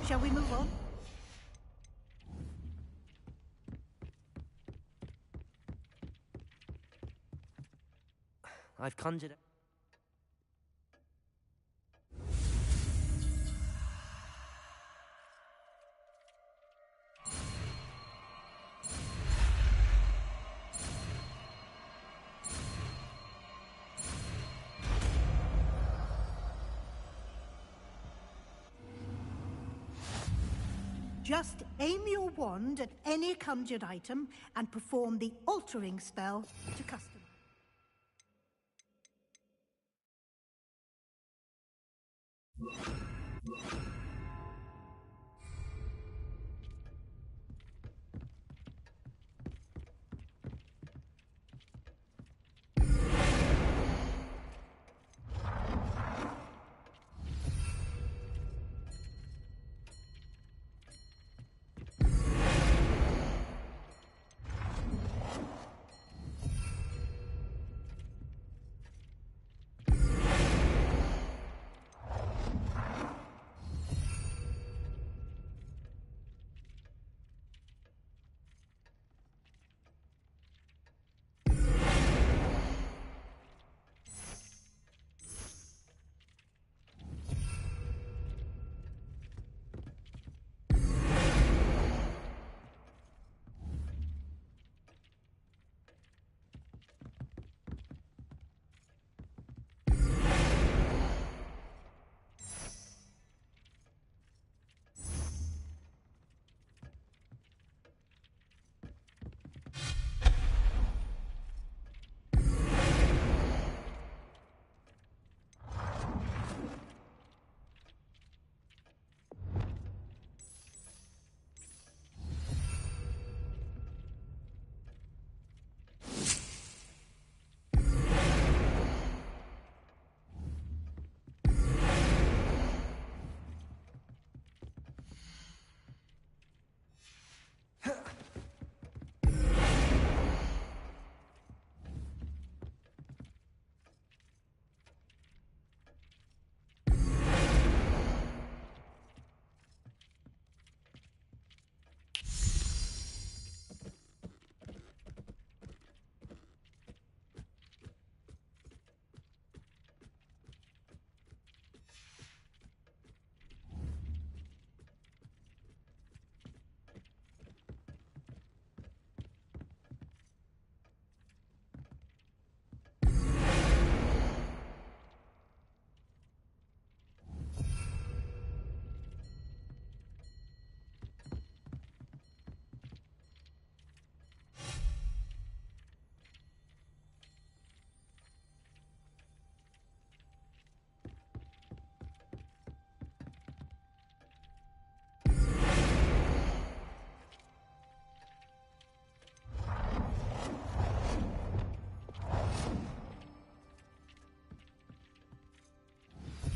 Shall we move on? I've conjured... Just aim your wand at any conjured item and perform the altering spell to custom.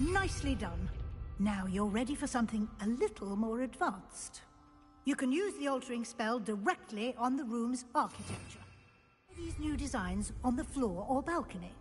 Nicely done. Now you're ready for something a little more advanced. You can use the altering spell directly on the room's architecture. These new designs on the floor or balcony.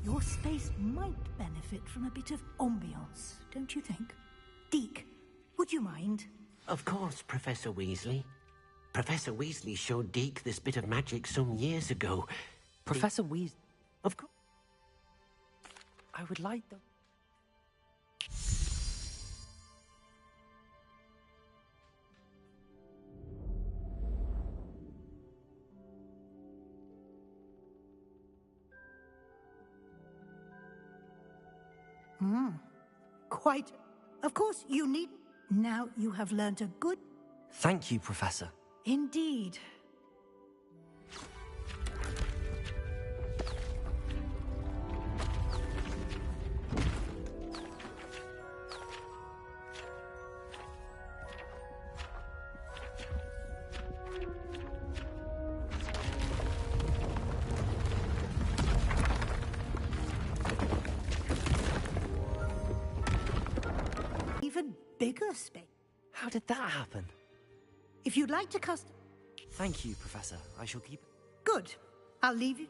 Your space might benefit from a bit of ambiance, don't you think? Deke, would you mind? Of course, Professor Weasley. Professor Weasley showed Deke this bit of magic some years ago. Professor Weasley... Of course. I would like them... Quite. Of course, you need... Now you have learnt a good... Thank you, Professor. Indeed. bigger space. How did that happen? If you'd like to custom... Thank you, Professor. I shall keep... Good. I'll leave you.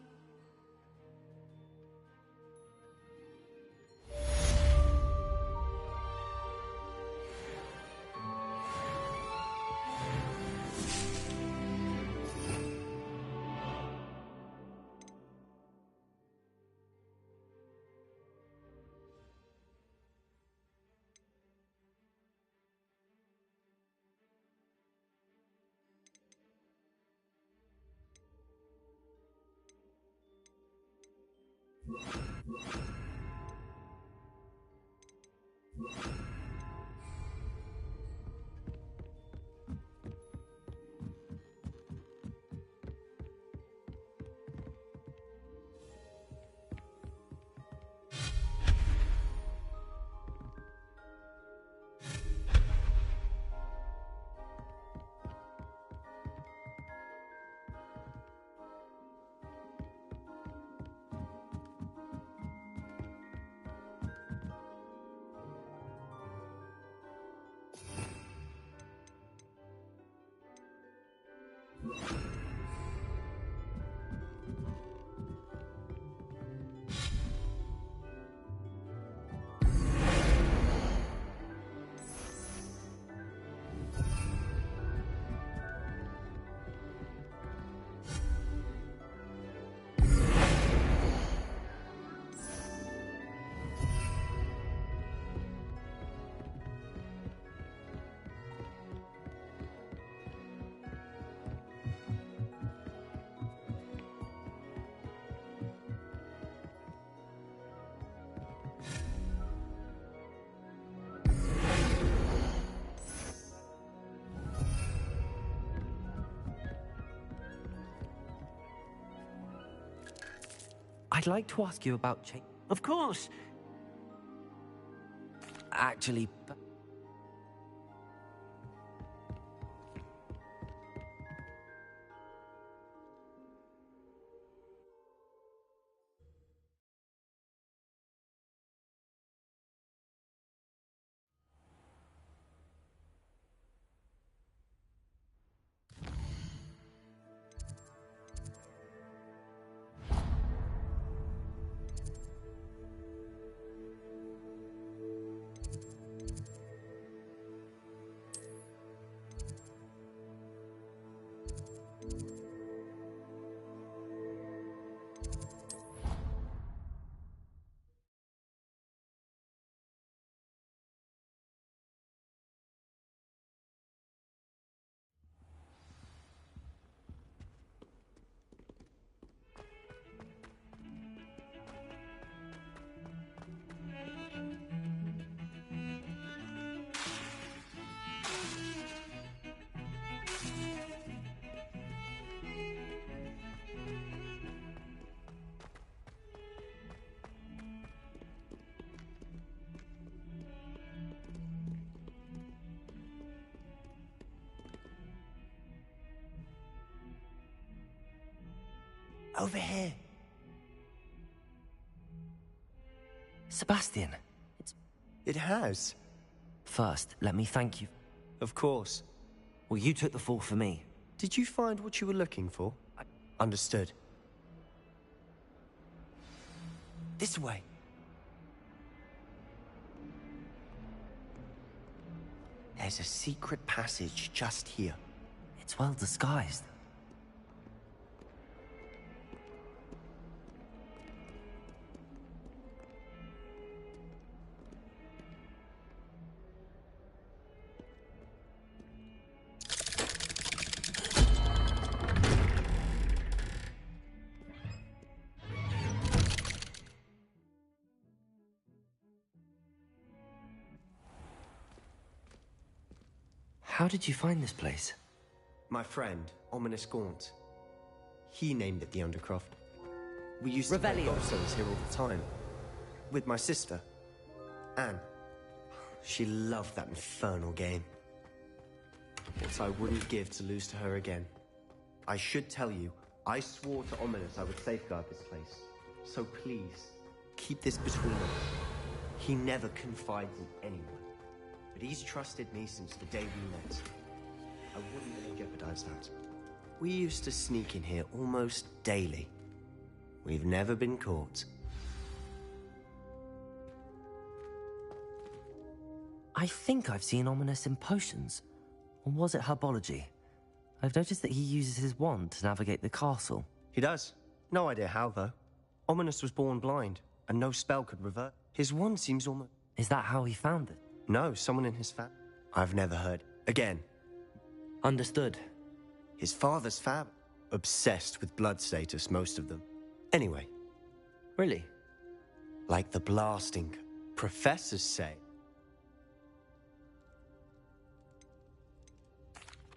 I'd like to ask you about Of course. Actually... Over here. Sebastian. It has. First, let me thank you. Of course. Well, you took the fall for me. Did you find what you were looking for? Understood. This way. There's a secret passage just here. It's well disguised. How did you find this place? My friend, Ominous Gaunt. He named it the Undercroft. We used to play Revelio. gobstones here all the time. With my sister, Anne. She loved that infernal game. What I wouldn't give to lose to her again. I should tell you, I swore to Ominous I would safeguard this place. So please, keep this between us. He never confides in anyone. but he's trusted me since the day we met. I wouldn't want to jeopardize that. We used to sneak in here almost daily. We've never been caught. I think I've seen Ominous in potions. Or was it herbology? I've noticed that he uses his wand to navigate the castle. He does. No idea how, though. Ominous was born blind, and no spell could revert. His wand seems almost... Is that how he found it? No, someone in his family. I've never heard. Again. Understood. His father's fam. Obsessed with blood status, most of them. Anyway. Really? Like the blasting professors say.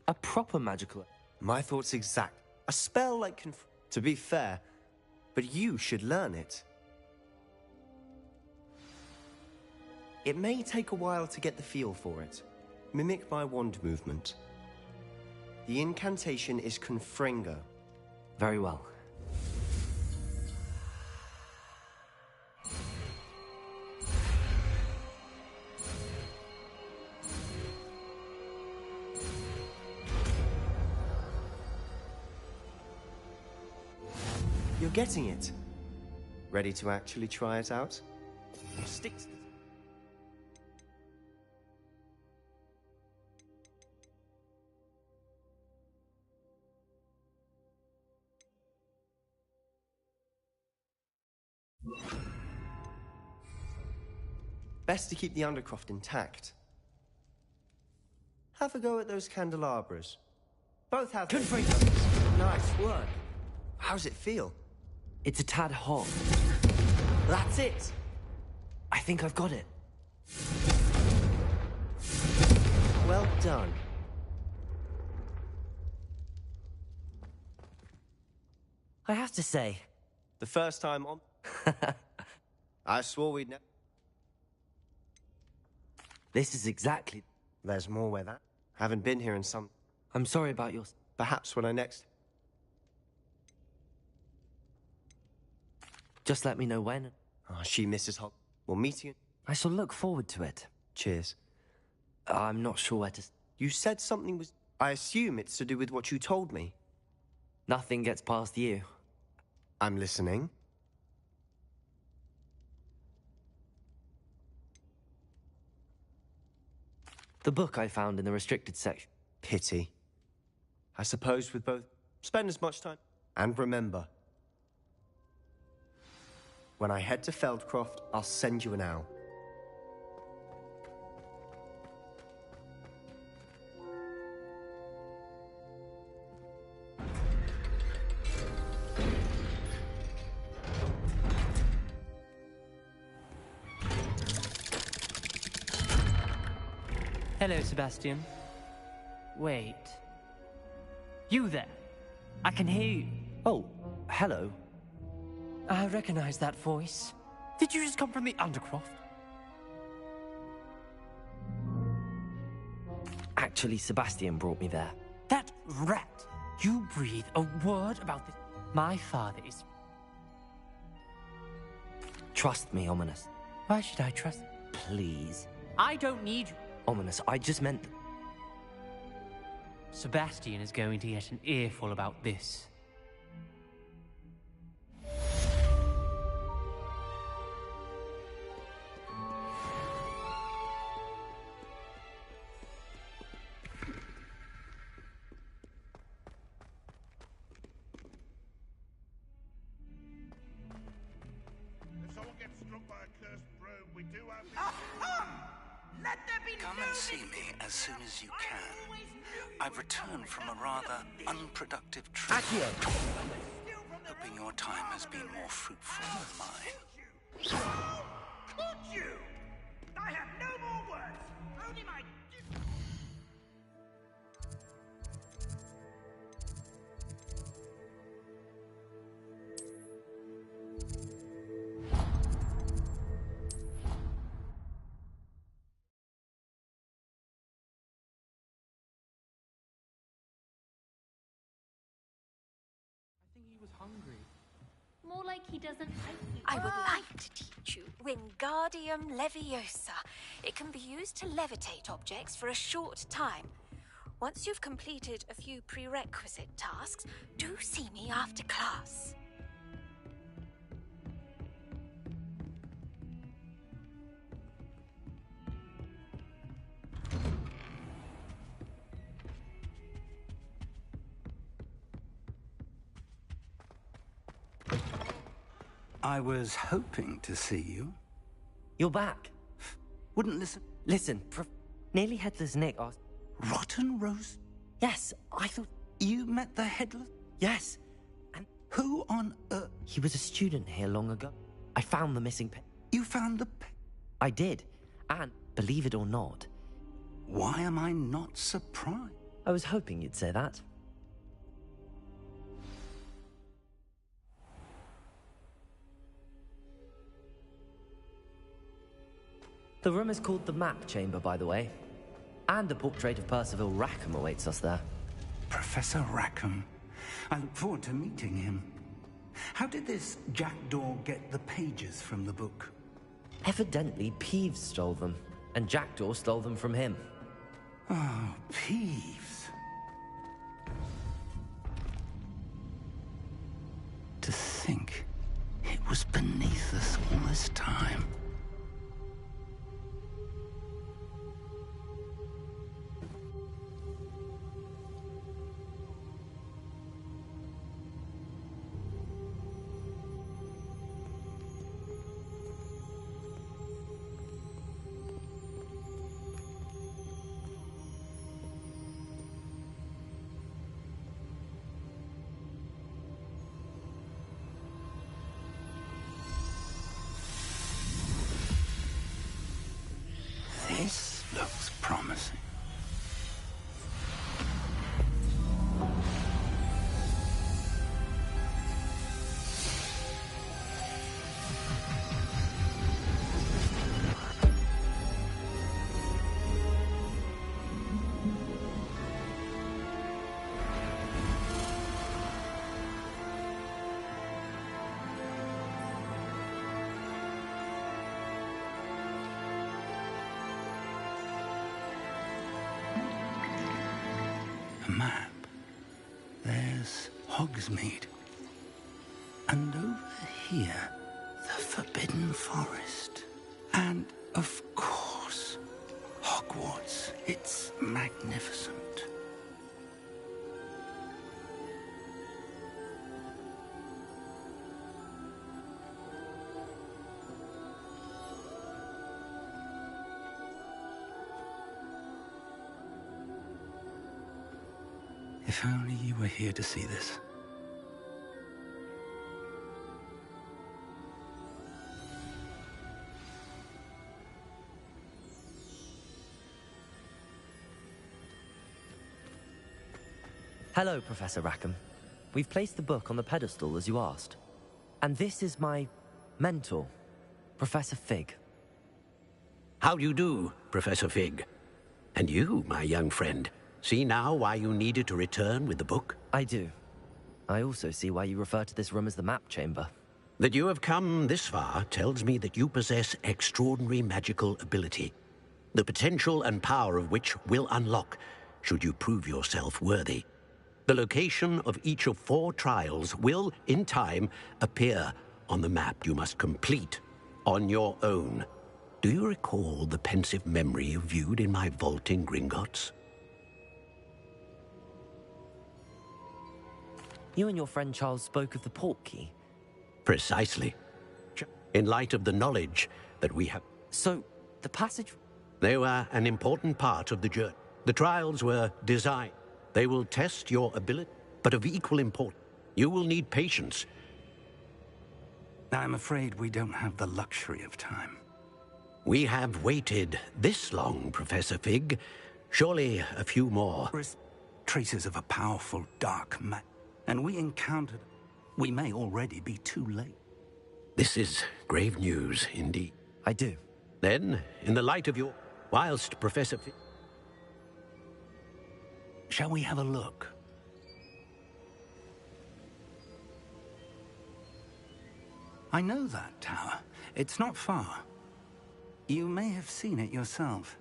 A proper magical... My thoughts exact. A spell like to be fair, but you should learn it. It may take a while to get the feel for it. Mimic my wand movement. The incantation is Confringo. Very well. You're getting it. Ready to actually try it out? Or stick to... Best to keep the Undercroft intact. Have a go at those candelabras. Both have... Nice work. How's it feel? It's a tad hot. That's it! I think I've got it. Well done. I have to say... The first time on... I swore we'd never... This is exactly... There's more where that... Haven't been here in some... I'm sorry about your... Perhaps when I next... Just let me know when. Oh, she misses Hog. We'll meet you. I shall look forward to it. Cheers. I'm not sure where to... You said something was... I assume it's to do with what you told me. Nothing gets past you. I'm listening. The book I found in the restricted section. Pity. I suppose with both... Spend as much time... And remember... When I head to Feldcroft, I'll send you an owl. Hello, Sebastian. Wait. You there? I can hear you. Oh, hello. I recognize that voice. Did you just come from the Undercroft? Actually, Sebastian brought me there. That rat! You breathe a word about this. My father is... Trust me, Ominous. Why should I trust? Please. I don't need you. Ominous, I just meant... Sebastian is going to get an earful about this. Come and see me as soon as you can. I've returned from a rather unproductive trip. Hoping your time has been more fruitful than mine. Could you? I have no more words. Only my... more like he doesn't like you. I would like to teach you Wingardium Leviosa. It can be used to levitate objects for a short time. Once you've completed a few prerequisite tasks, do see me after class. I was hoping to see you. You're back. Wouldn't listen. Listen, Nearly Headless Nick asked... Rotten Rose? Yes, I thought... You met the Headless? Yes. And who on earth? He was a student here long ago. I found the missing pen. You found the pen? I did. And, believe it or not... Why am I not surprised? I was hoping you'd say that. The room is called the Map Chamber, by the way. And a portrait of Percival Rackham awaits us there. Professor Rackham. I look forward to meeting him. How did this jackdaw get the pages from the book? Evidently, Peeves stole them, and Jackdaw stole them from him. Oh, Peeves. To think it was beneath us all this time. This looks promising. Map. There's Hogsmeade. And over here, the Forbidden Forest. And, of course, Hogwarts. It's magnificent. If only you were here to see this. Hello, Professor Rackham. We've placed the book on the pedestal as you asked. And this is my mentor, Professor Fig. How do you do, Professor Fig? And you, my young friend, see now why you needed to return with the book? I do. I also see why you refer to this room as the Map Chamber. That you have come this far tells me that you possess extraordinary magical ability, the potential and power of which will unlock, should you prove yourself worthy. The location of each of 4 trials will, in time, appear on the map you must complete on your own. Do you recall the pensive memory you viewed in my vault in Gringotts? You and your friend Charles spoke of the portkey. Precisely. In light of the knowledge that we have... So, the passage... They were an important part of the journey. The trials were designed. They will test your ability, but of equal importance, you will need patience. I'm afraid we don't have the luxury of time. We have waited this long, Professor Fig. Surely a few more. Traces of a powerful dark magic. And we encountered... We may already be too late. This is grave news, indeed. I do. Then, in the light of your... Whilst Professor Fig... Shall we have a look? I know that tower. It's not far. You may have seen it yourself.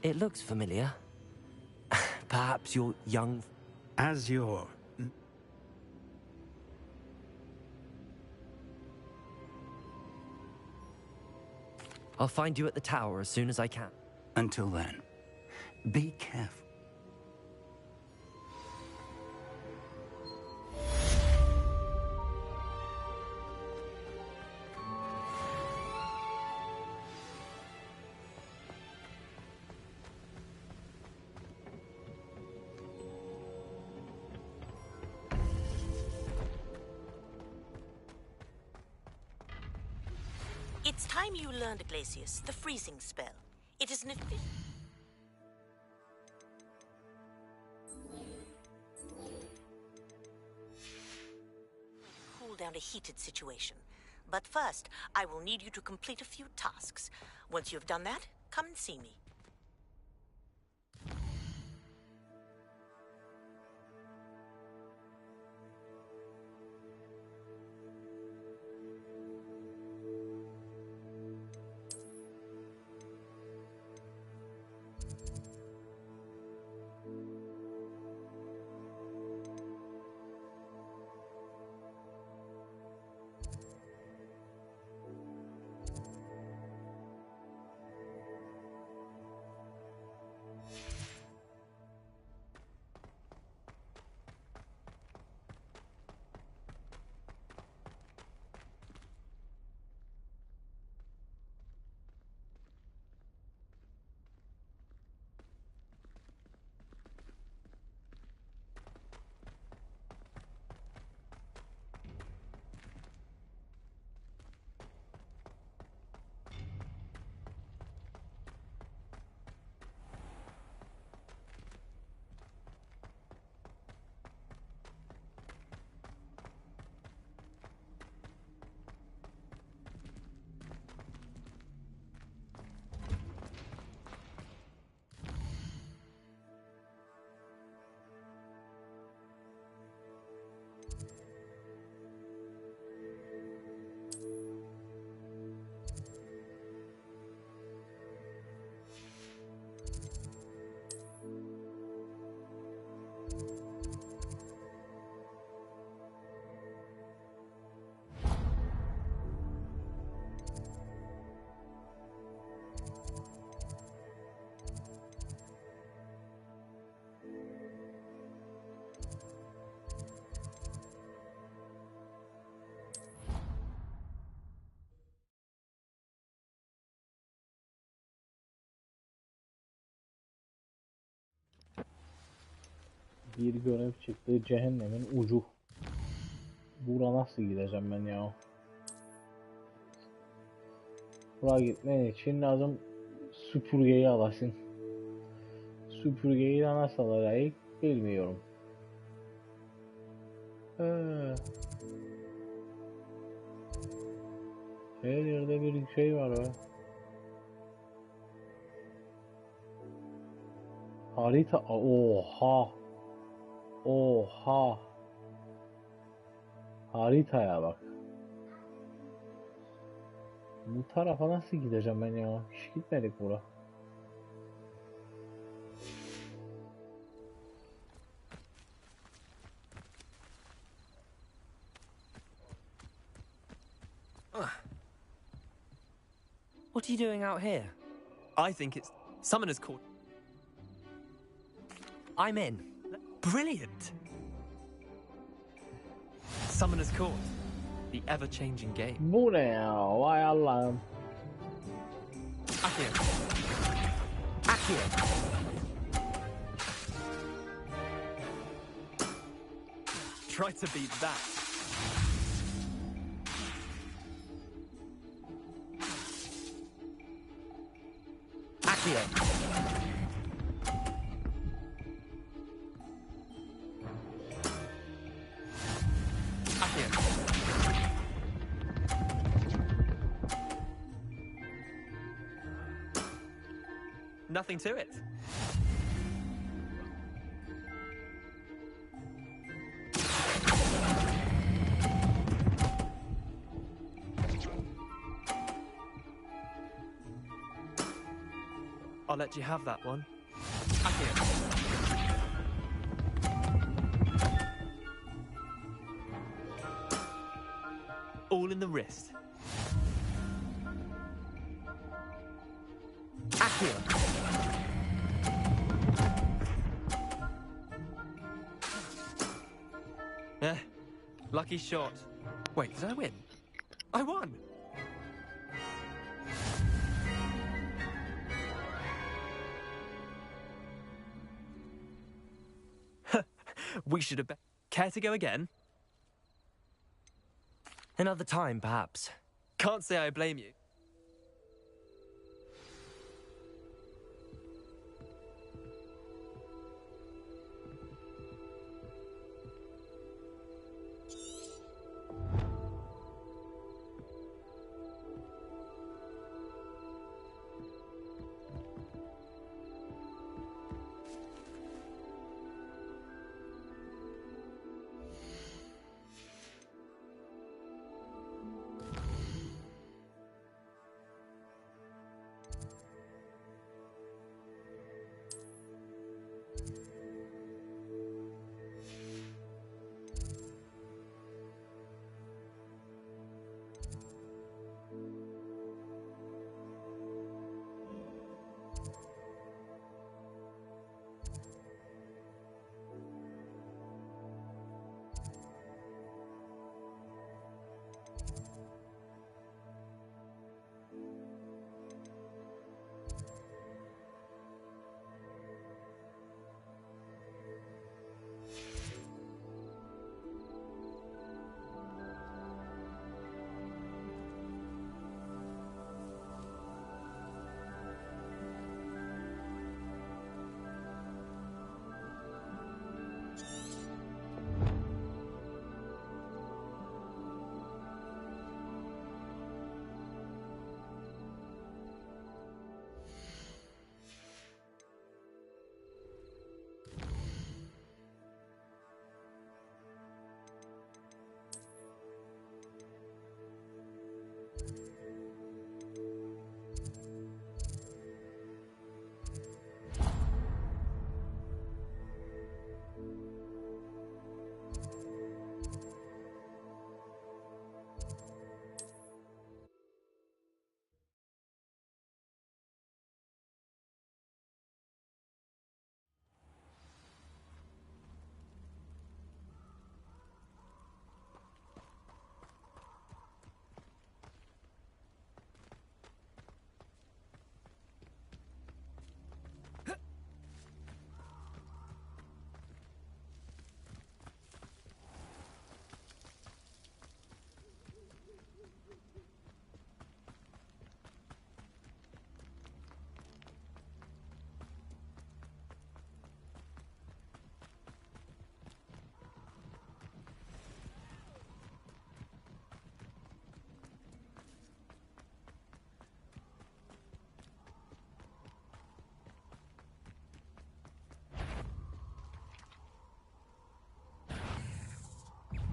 It looks familiar. Perhaps you're young. As you're... I'll find you at the tower as soon as I can. Until then, be careful. It's time you learned, Glacius, the freezing spell. It is an cool down a heated situation. But first, I will need you to complete a few tasks. Once you've done that, come and see me. Bir görev çıktı. Cehennemin ucu. Bura nasıl gideceğim ben ya? Buraya gitmen için lazım süpürgeyi alasın. Süpürgeyi de nasıl alacağız bilmiyorum. Her yerde bir şey var be. Harita. Oha. Oha. Haritaya bak. Bu tarafa nasıl gideceğim ben ya? Hiç gitmedik bura. What are you doing out here? I think it's Summoner's Court. I'm in. Brilliant! Summoner's Court, the ever-changing game. Bu ne ya? Vay Allah'ım. Akio. Akio. Try to beat that. Akio. nothing to it. I'll let you have that one. All in the wrist. Accio. Lucky shot. Wait, did I win? I won! We should have... Care to go again? Another time, perhaps. Can't say I blame you.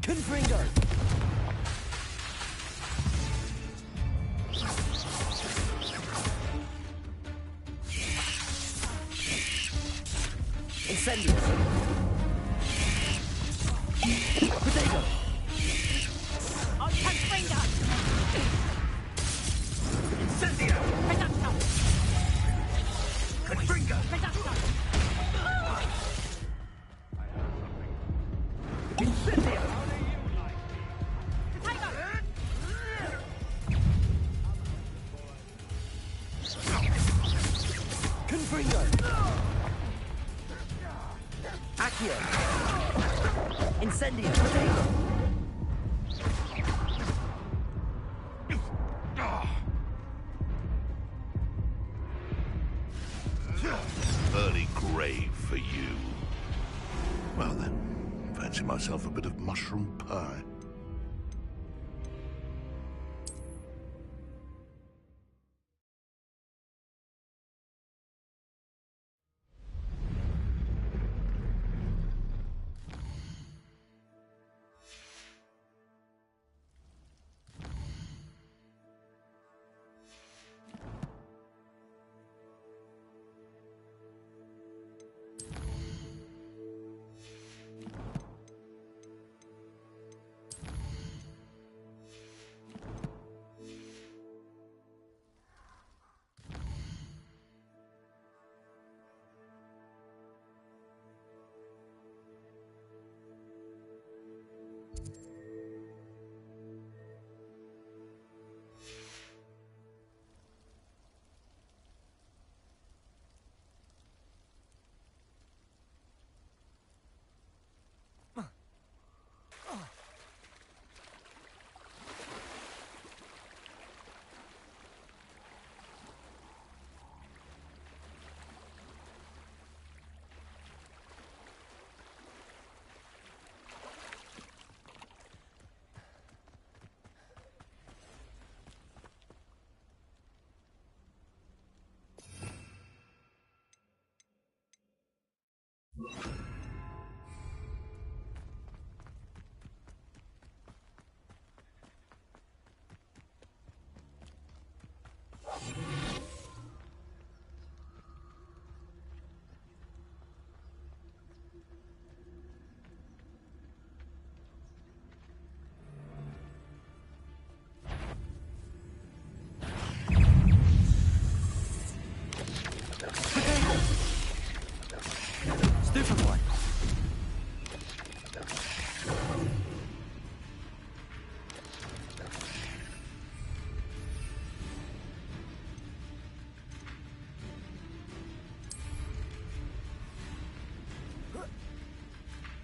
Confringo! Incendio! Potato! On Confringo! Incendio! Reducto! Confringo! Reducto! Incendio! Confringo! Accio! Incendio! Potato! Early grave for you. Well then, fancy myself a bit of mushroom pie.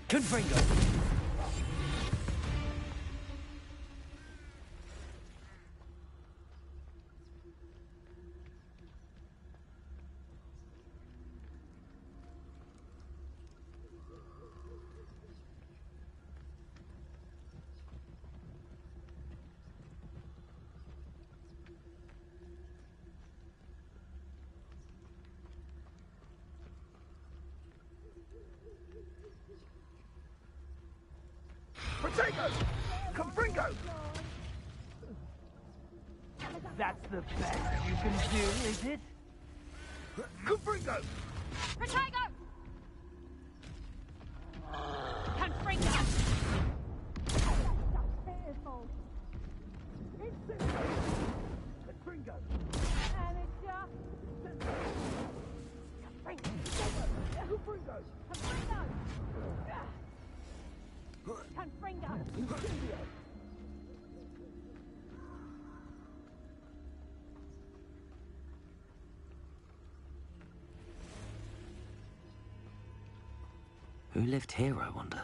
Confringo! Potato! Confringo! That's the best you can do, is it? Confringo! Protego! Confringo! Confringo! Confringo! Confringo! Who lived here, I wonder?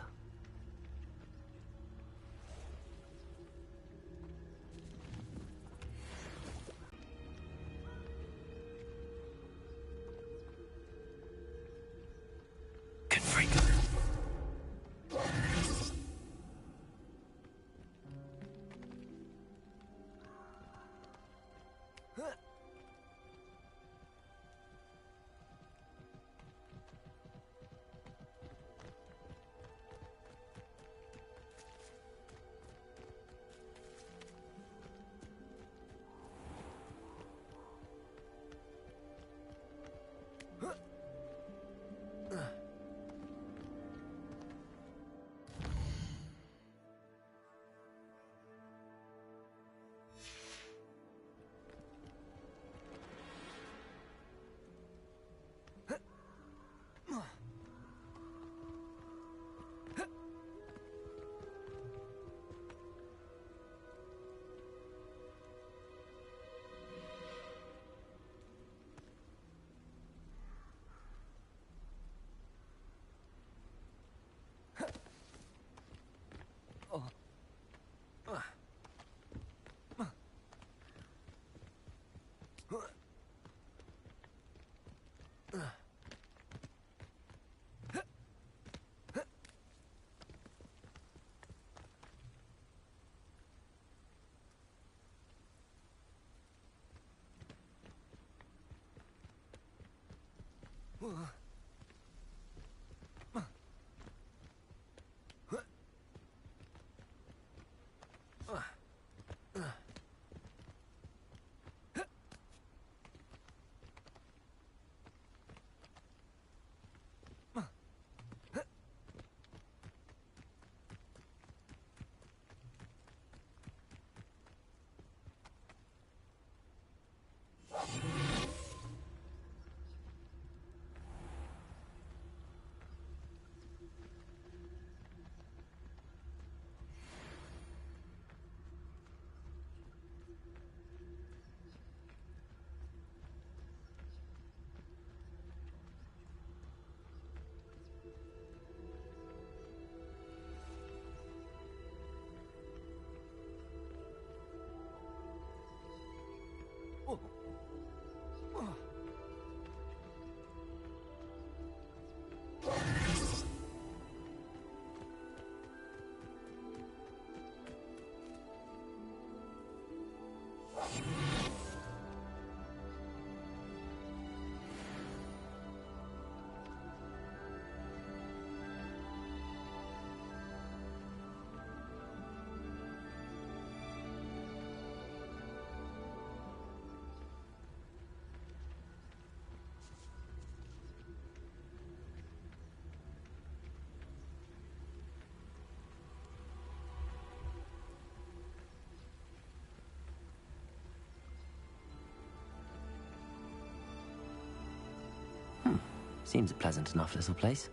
Seems a pleasant enough little place.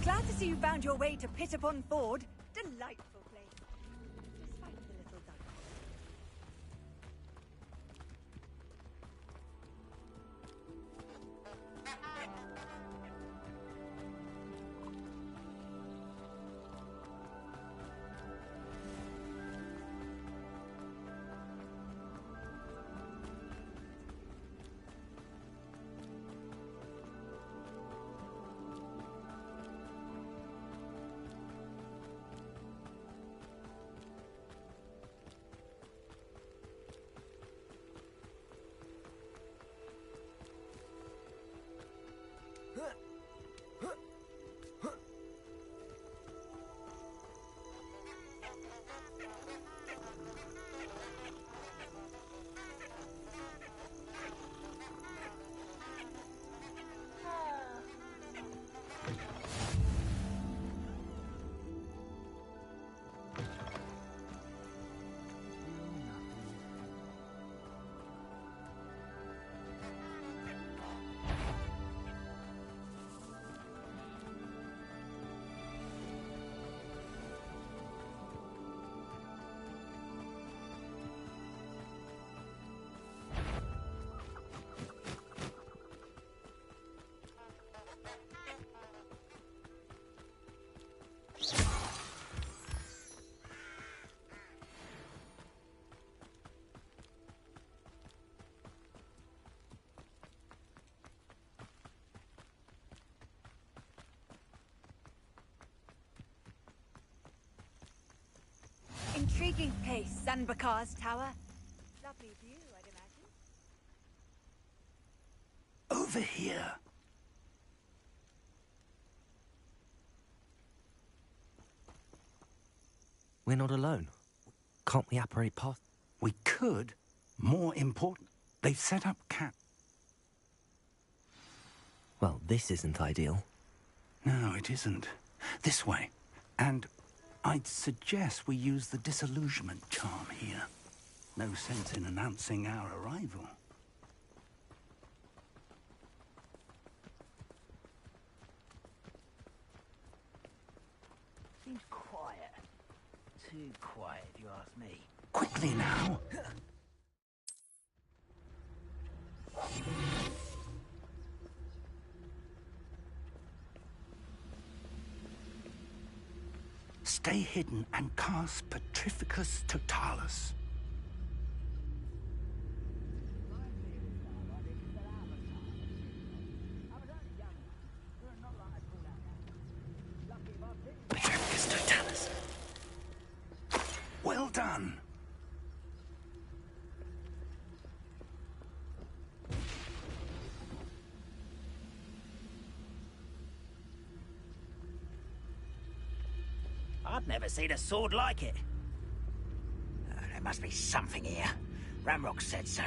glad to see you found your way to Pittapon Ford. Delightful place. Despite the little duck. Intriguing place, Zanbakar's tower. Lovely view, I'd imagine. Over here. We're not alone. Can't we apparate past? We could. More important, they've set up camp. Well, this isn't ideal. No, it isn't. This way. And I'd suggest we use the disillusionment charm here. No sense in announcing our arrival. Seems quiet. Too quiet, if you ask me. Quickly now. Stay hidden and cast Petrificus Totalis. Petrificus Totalis. Well done. I've never seen a sword like it. There must be something here. Ramrock said so.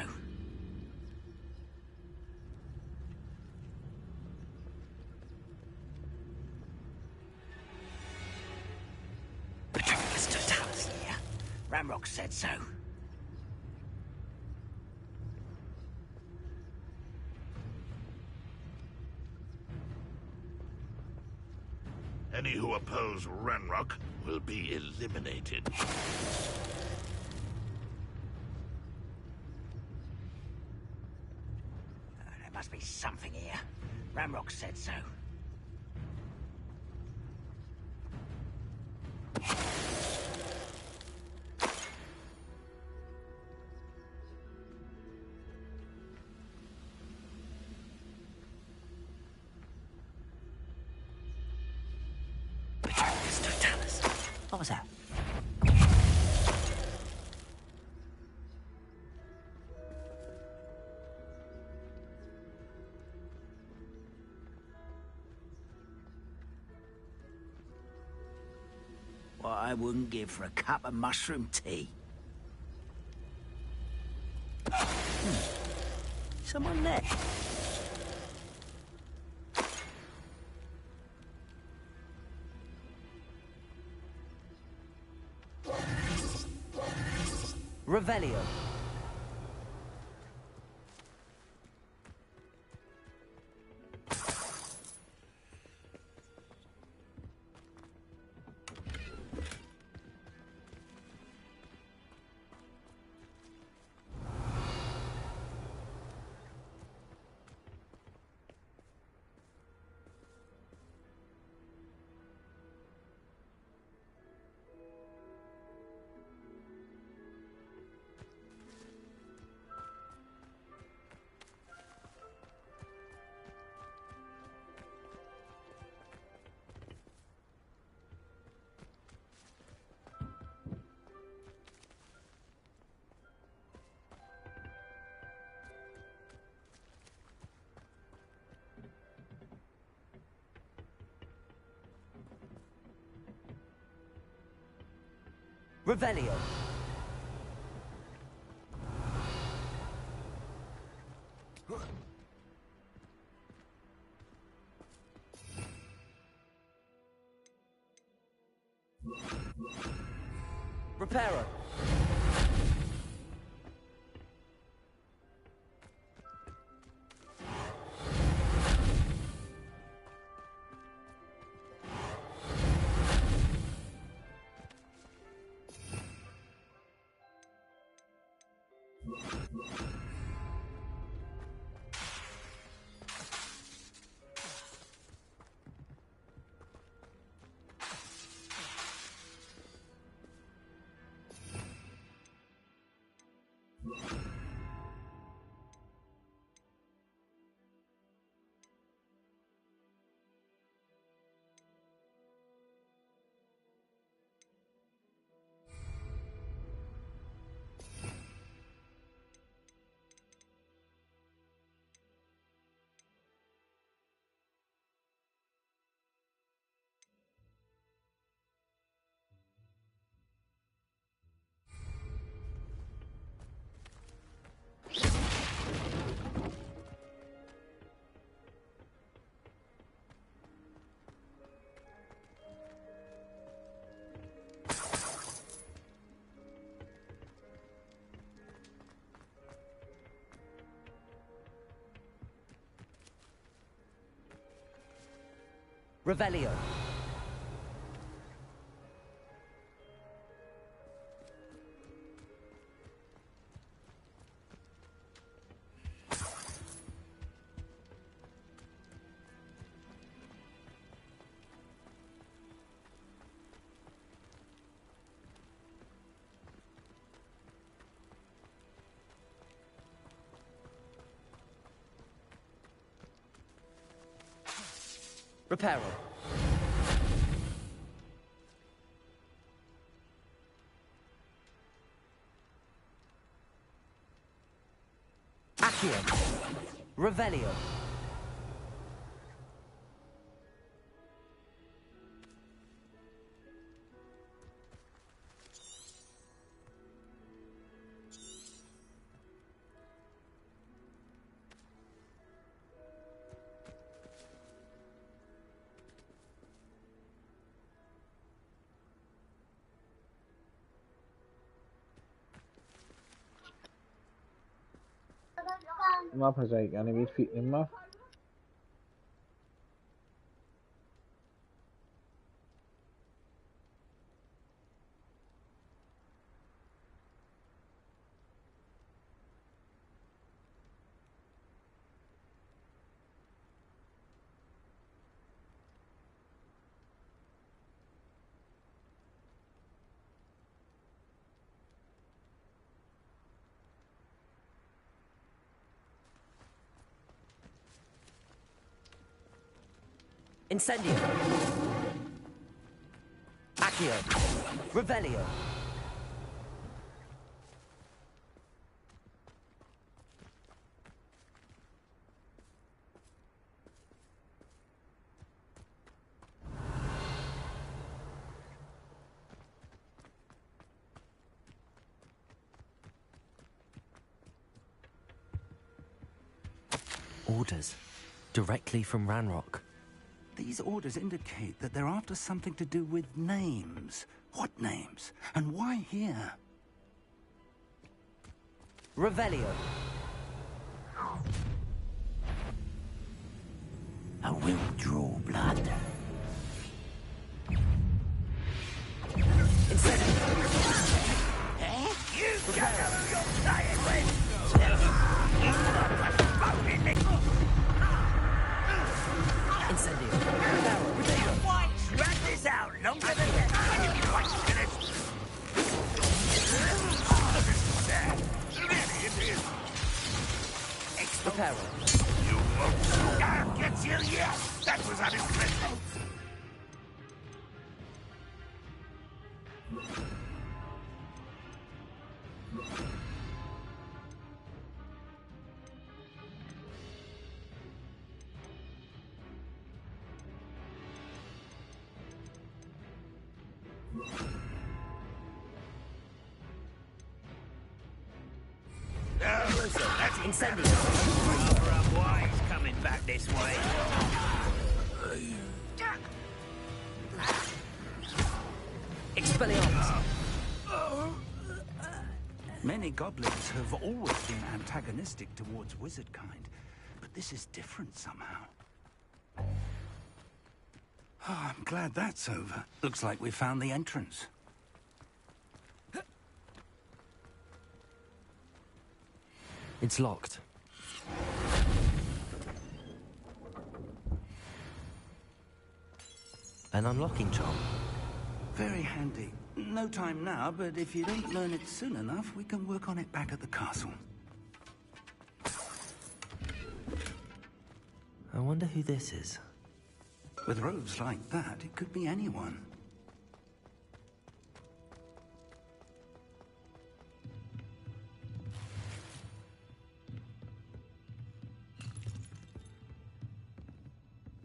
Petrificus Totalis. Yeah, Ramrock said so. Any who oppose Ranrock will be eliminated. There must be something here. Ramrock said so. Petrificus Totalis. What was that? What I wouldn't give for a cup of mushroom tea. Someone there. Revelio. Revelio. Reparo. Revelio. Reparo. Accio. Revelio. Ne yapacak yani bir fikrim var. Incendio. Accio. Revelio. Orders. Directly from Ranrock. These orders indicate that they're after something to do with names. What names? And why here? Revelio. I will draw blood. Eh? You don't know who you're playing with! Incendio. Why? Drag this out longer than that. Quite finished. Reparo. You won't. I'll get you yet. That was unexpected. That's incendiary. Cover up why he's coming back this way. Expelliarmus. Many goblins have always been antagonistic towards wizard kind, but this is different somehow. Oh, I'm glad that's over. Looks like we found the entrance. It's locked. An unlocking charm. Very handy. No time now, but if you don't learn it soon enough, we can work on it back at the castle. I wonder who this is. With robes like that, it could be anyone.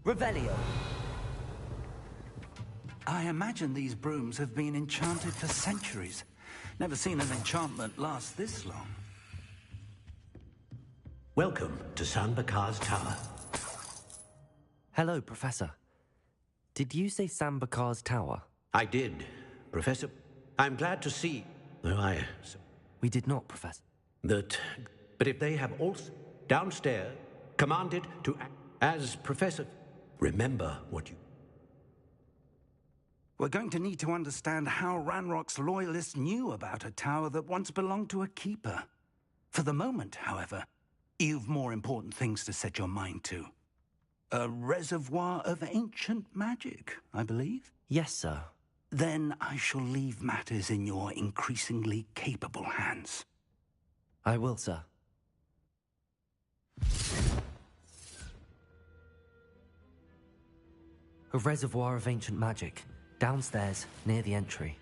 Revelio. I imagine these brooms have been enchanted for centuries. Never seen an enchantment last this long. Welcome to San Bakar's Tower. Hello, Professor. Did you say Sambakar's tower? I did, Professor. I'm glad to see, though We did not, Professor. But if they have also downstairs commanded to act as Professor, remember what you... We're going to need to understand how Ranrock's loyalists knew about a tower that once belonged to a keeper. For the moment, however, you've more important things to set your mind to. A reservoir of ancient magic, I believe? Yes, sir. Then I shall leave matters in your increasingly capable hands. I will, sir. A reservoir of ancient magic. Downstairs, near the entry.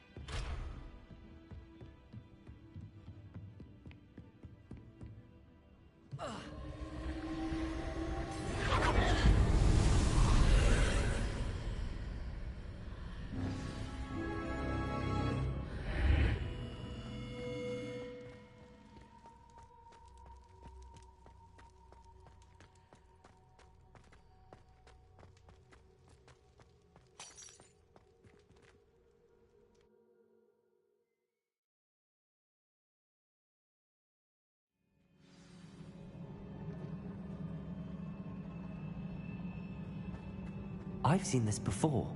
I've seen this before,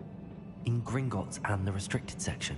in Gringotts and the restricted section.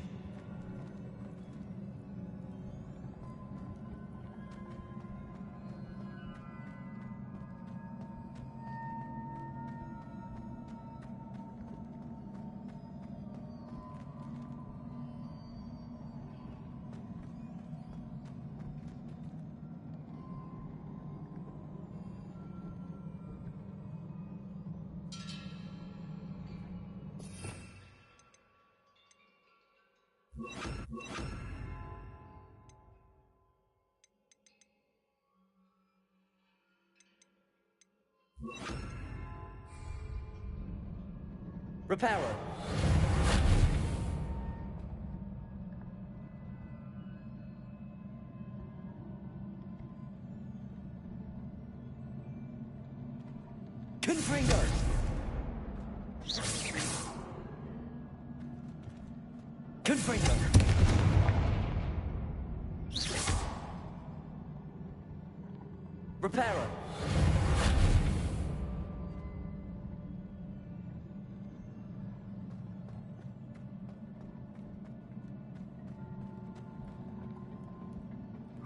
Reparo. Confringo. Confringo. Reparo.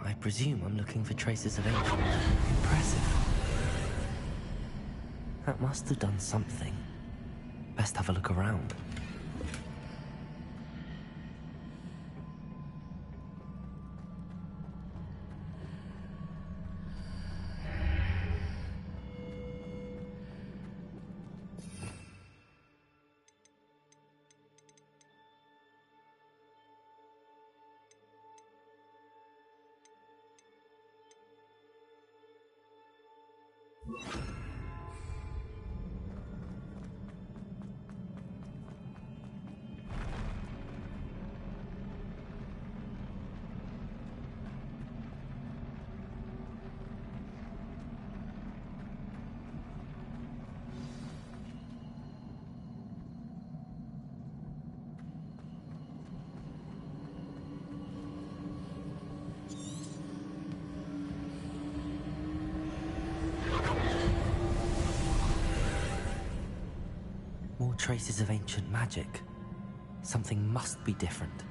I presume I'm looking for traces of ancient magic. Impressive. That must have done something. Best have a look around. traces of ancient magic. Something must be different.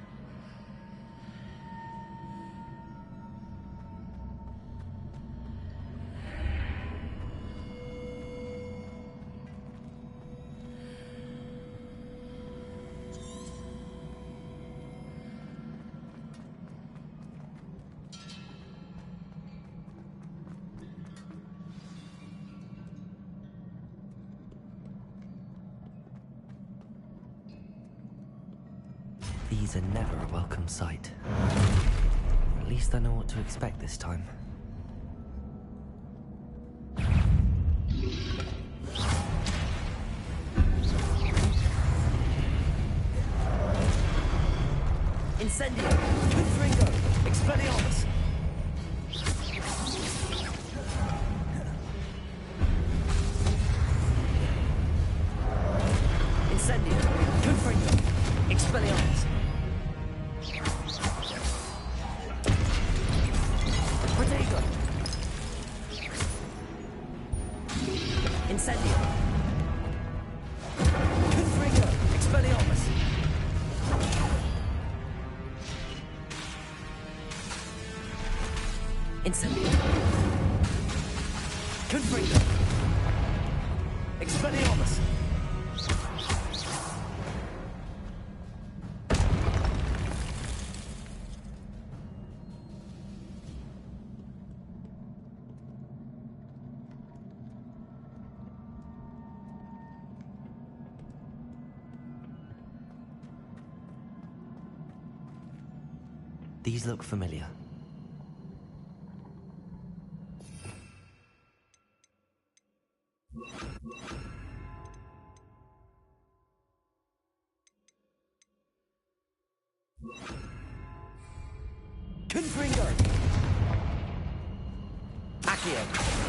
These are never a welcome sight. At least I know what to expect this time. Incendio! Confringo! Expelliarmus! Incendio! Confringo! Expelliarmus! Protego! Incendio! Confringo! Expelliarmus! Incendio! Confringo! Expelliarmus! These look familiar. Confringo! Accio!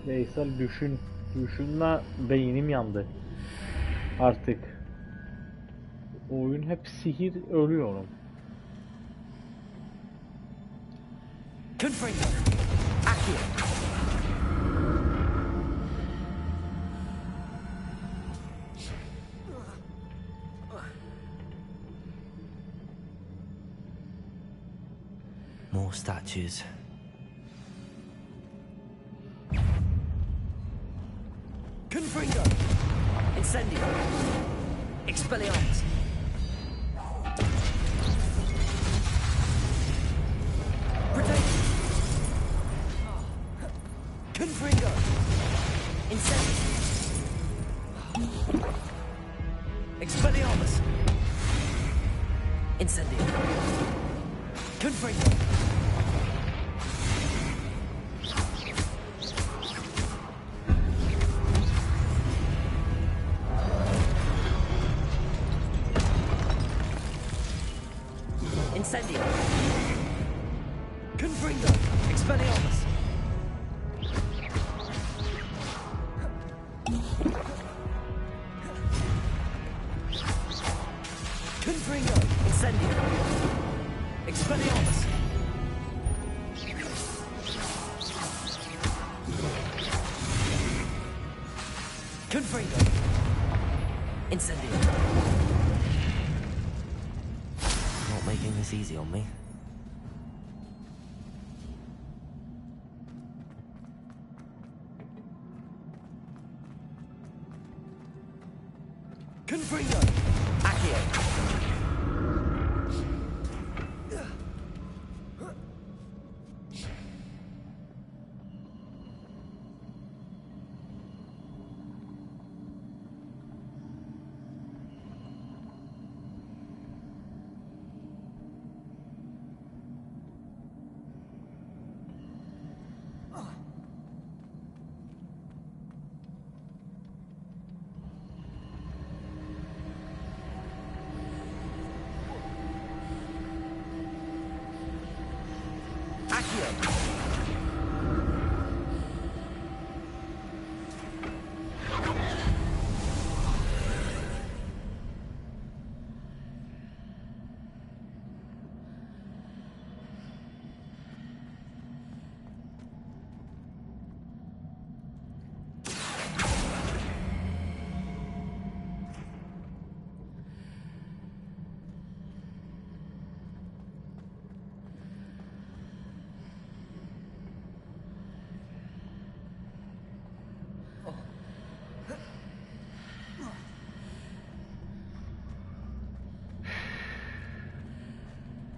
Veysel düşünme beynim yandı. Artık. Oyun hep sihir, ölüyorum. Confringo! Accio! More statues. Confringo! Incendio! Expelliarmus! Protect! Confringo! Incendio! Expelliarmus! Incendio! Confringo! Incendio! Confringo! Expelliarmus! Confringo! Incendio! Expelliarmus! Confringo! Incendio! Not making this easy on me. Confringo! Accio!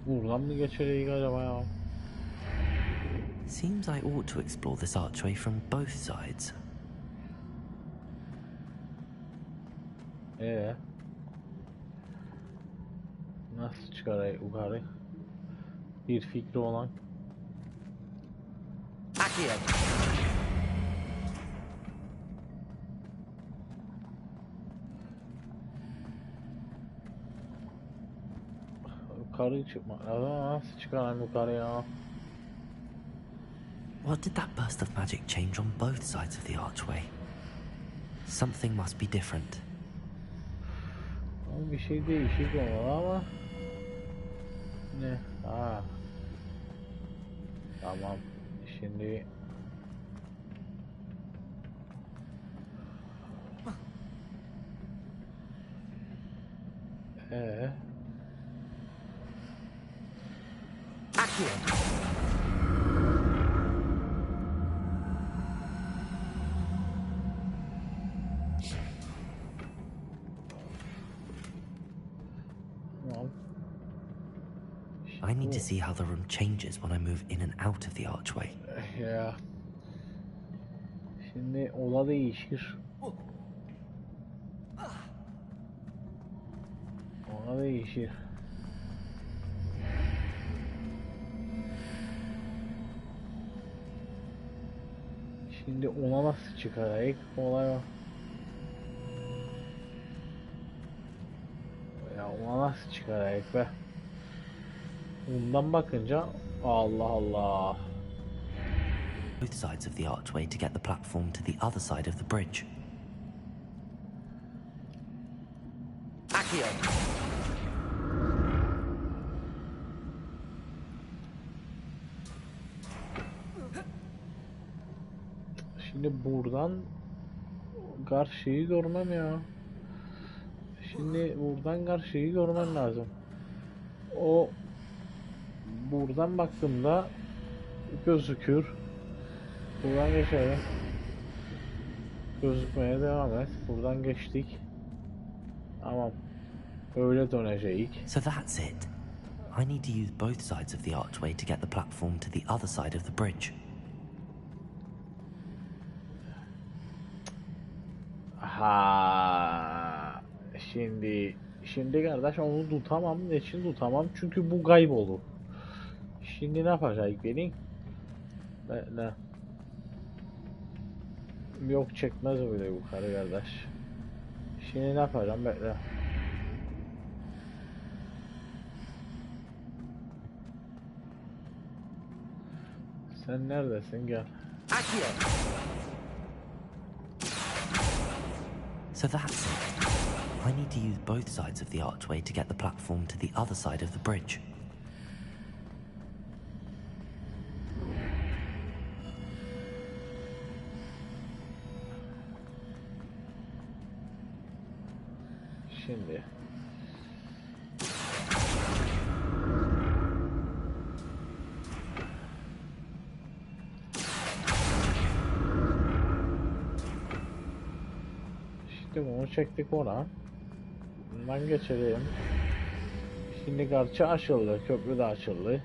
Buradan mı geçeriz acaba ya? Seems I ought to explore this archway from both sides. Nasıl çıkar yukarı? Bir fikri olan. Yukarı çıkmak lazım. Nasıl çıkarım yukarıya? What did that burst of magic change on both sides of the archway? Something must be different. Bir şey değişik olmalı ama ne? Ha. Tamam. Şimdi I need to see how the room changes when I move in and out of the archway. Ya. Şimdi oda değişir. Oda değişir. Şimdi ona nasıl çıkarayım? Olay o. Ya ona nasıl çıkarayım be? Bundan bakınca Allah Allah. Both sides of the archway to get the platform to the other side of the bridge. Şimdi buradan karşıyı görmem ya. Şimdi buradan karşıyı görmem lazım. O buradan baktığımda gözükür. Buradan geçelim. Gözükmeye devam et. Buradan geçtik. Tamam. Öyle döneceğiz. So that's it. I need to use both sides of the archway to get the platform to the other side of the bridge. Ha. Şimdi kardeş onu tutamam. Niçin tutamam? Çünkü bu kaybolur. Şimdi ne yapacağız benim? Ne? Yok çekmez öyle yukarı kardeş. Şimdi ne yapacağım? Bekle. Sen neredesin? Gel. So that's it. I need to use both sides of the archway to get the platform to the other side of the bridge. Şimdi. Şimdi bunu çektik ona. Bundan geçelim. Şimdi karşı açıldı. Köprü de açıldı.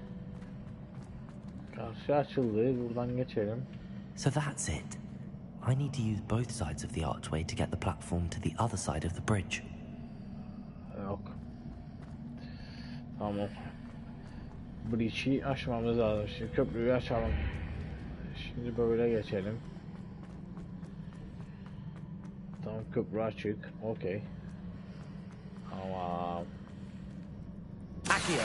Karşı açıldı. Buradan geçelim. So that's it. I need to use both sides of the archway to get the platform to the other side of the bridge. Yok. Tamam. Bridge'i aşmamız lazım. Şimdi köprüyü açalım. Şimdi böyle geçelim. Tamam, köprü açık. Okey. Tamam. Accio.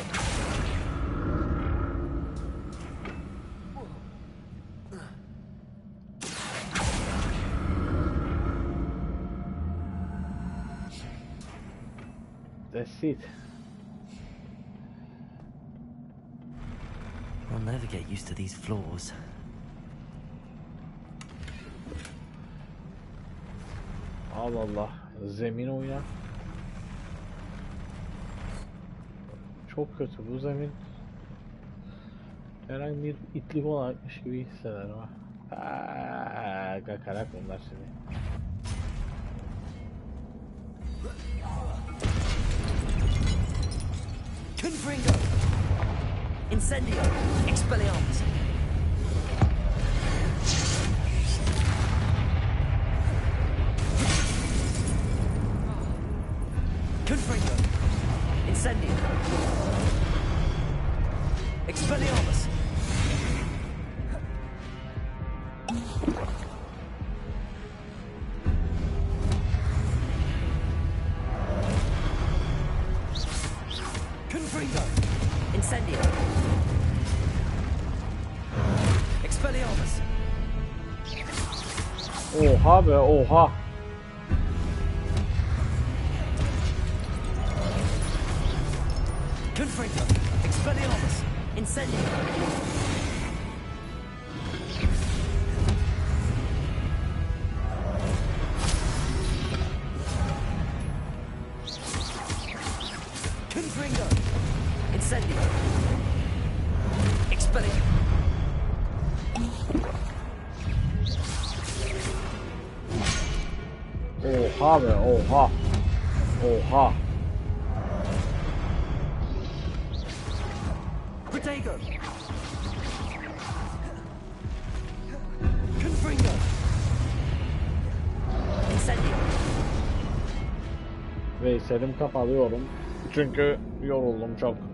That's it. I'll never get used to these floors. Allah Allah. Zemin oyna. Çok kötü bu zemin. Herhangi bir itlik olanmış gibi hissederim ha. Kakarak bunlar seni. Confringo! Incendio! Expelliarmus! Confringo! Incendio! Expelliarmus! Confringo! Incendio! Expelliarmus! Oha be, oha. Confringo! Expelliarmus! Incendio! Confringo! Incendio! Expelliarmus! Oha be, oha. Oha. Protego! Confringo! Incendio! Veysel'im kapalıyorum. Çünkü yoruldum çok.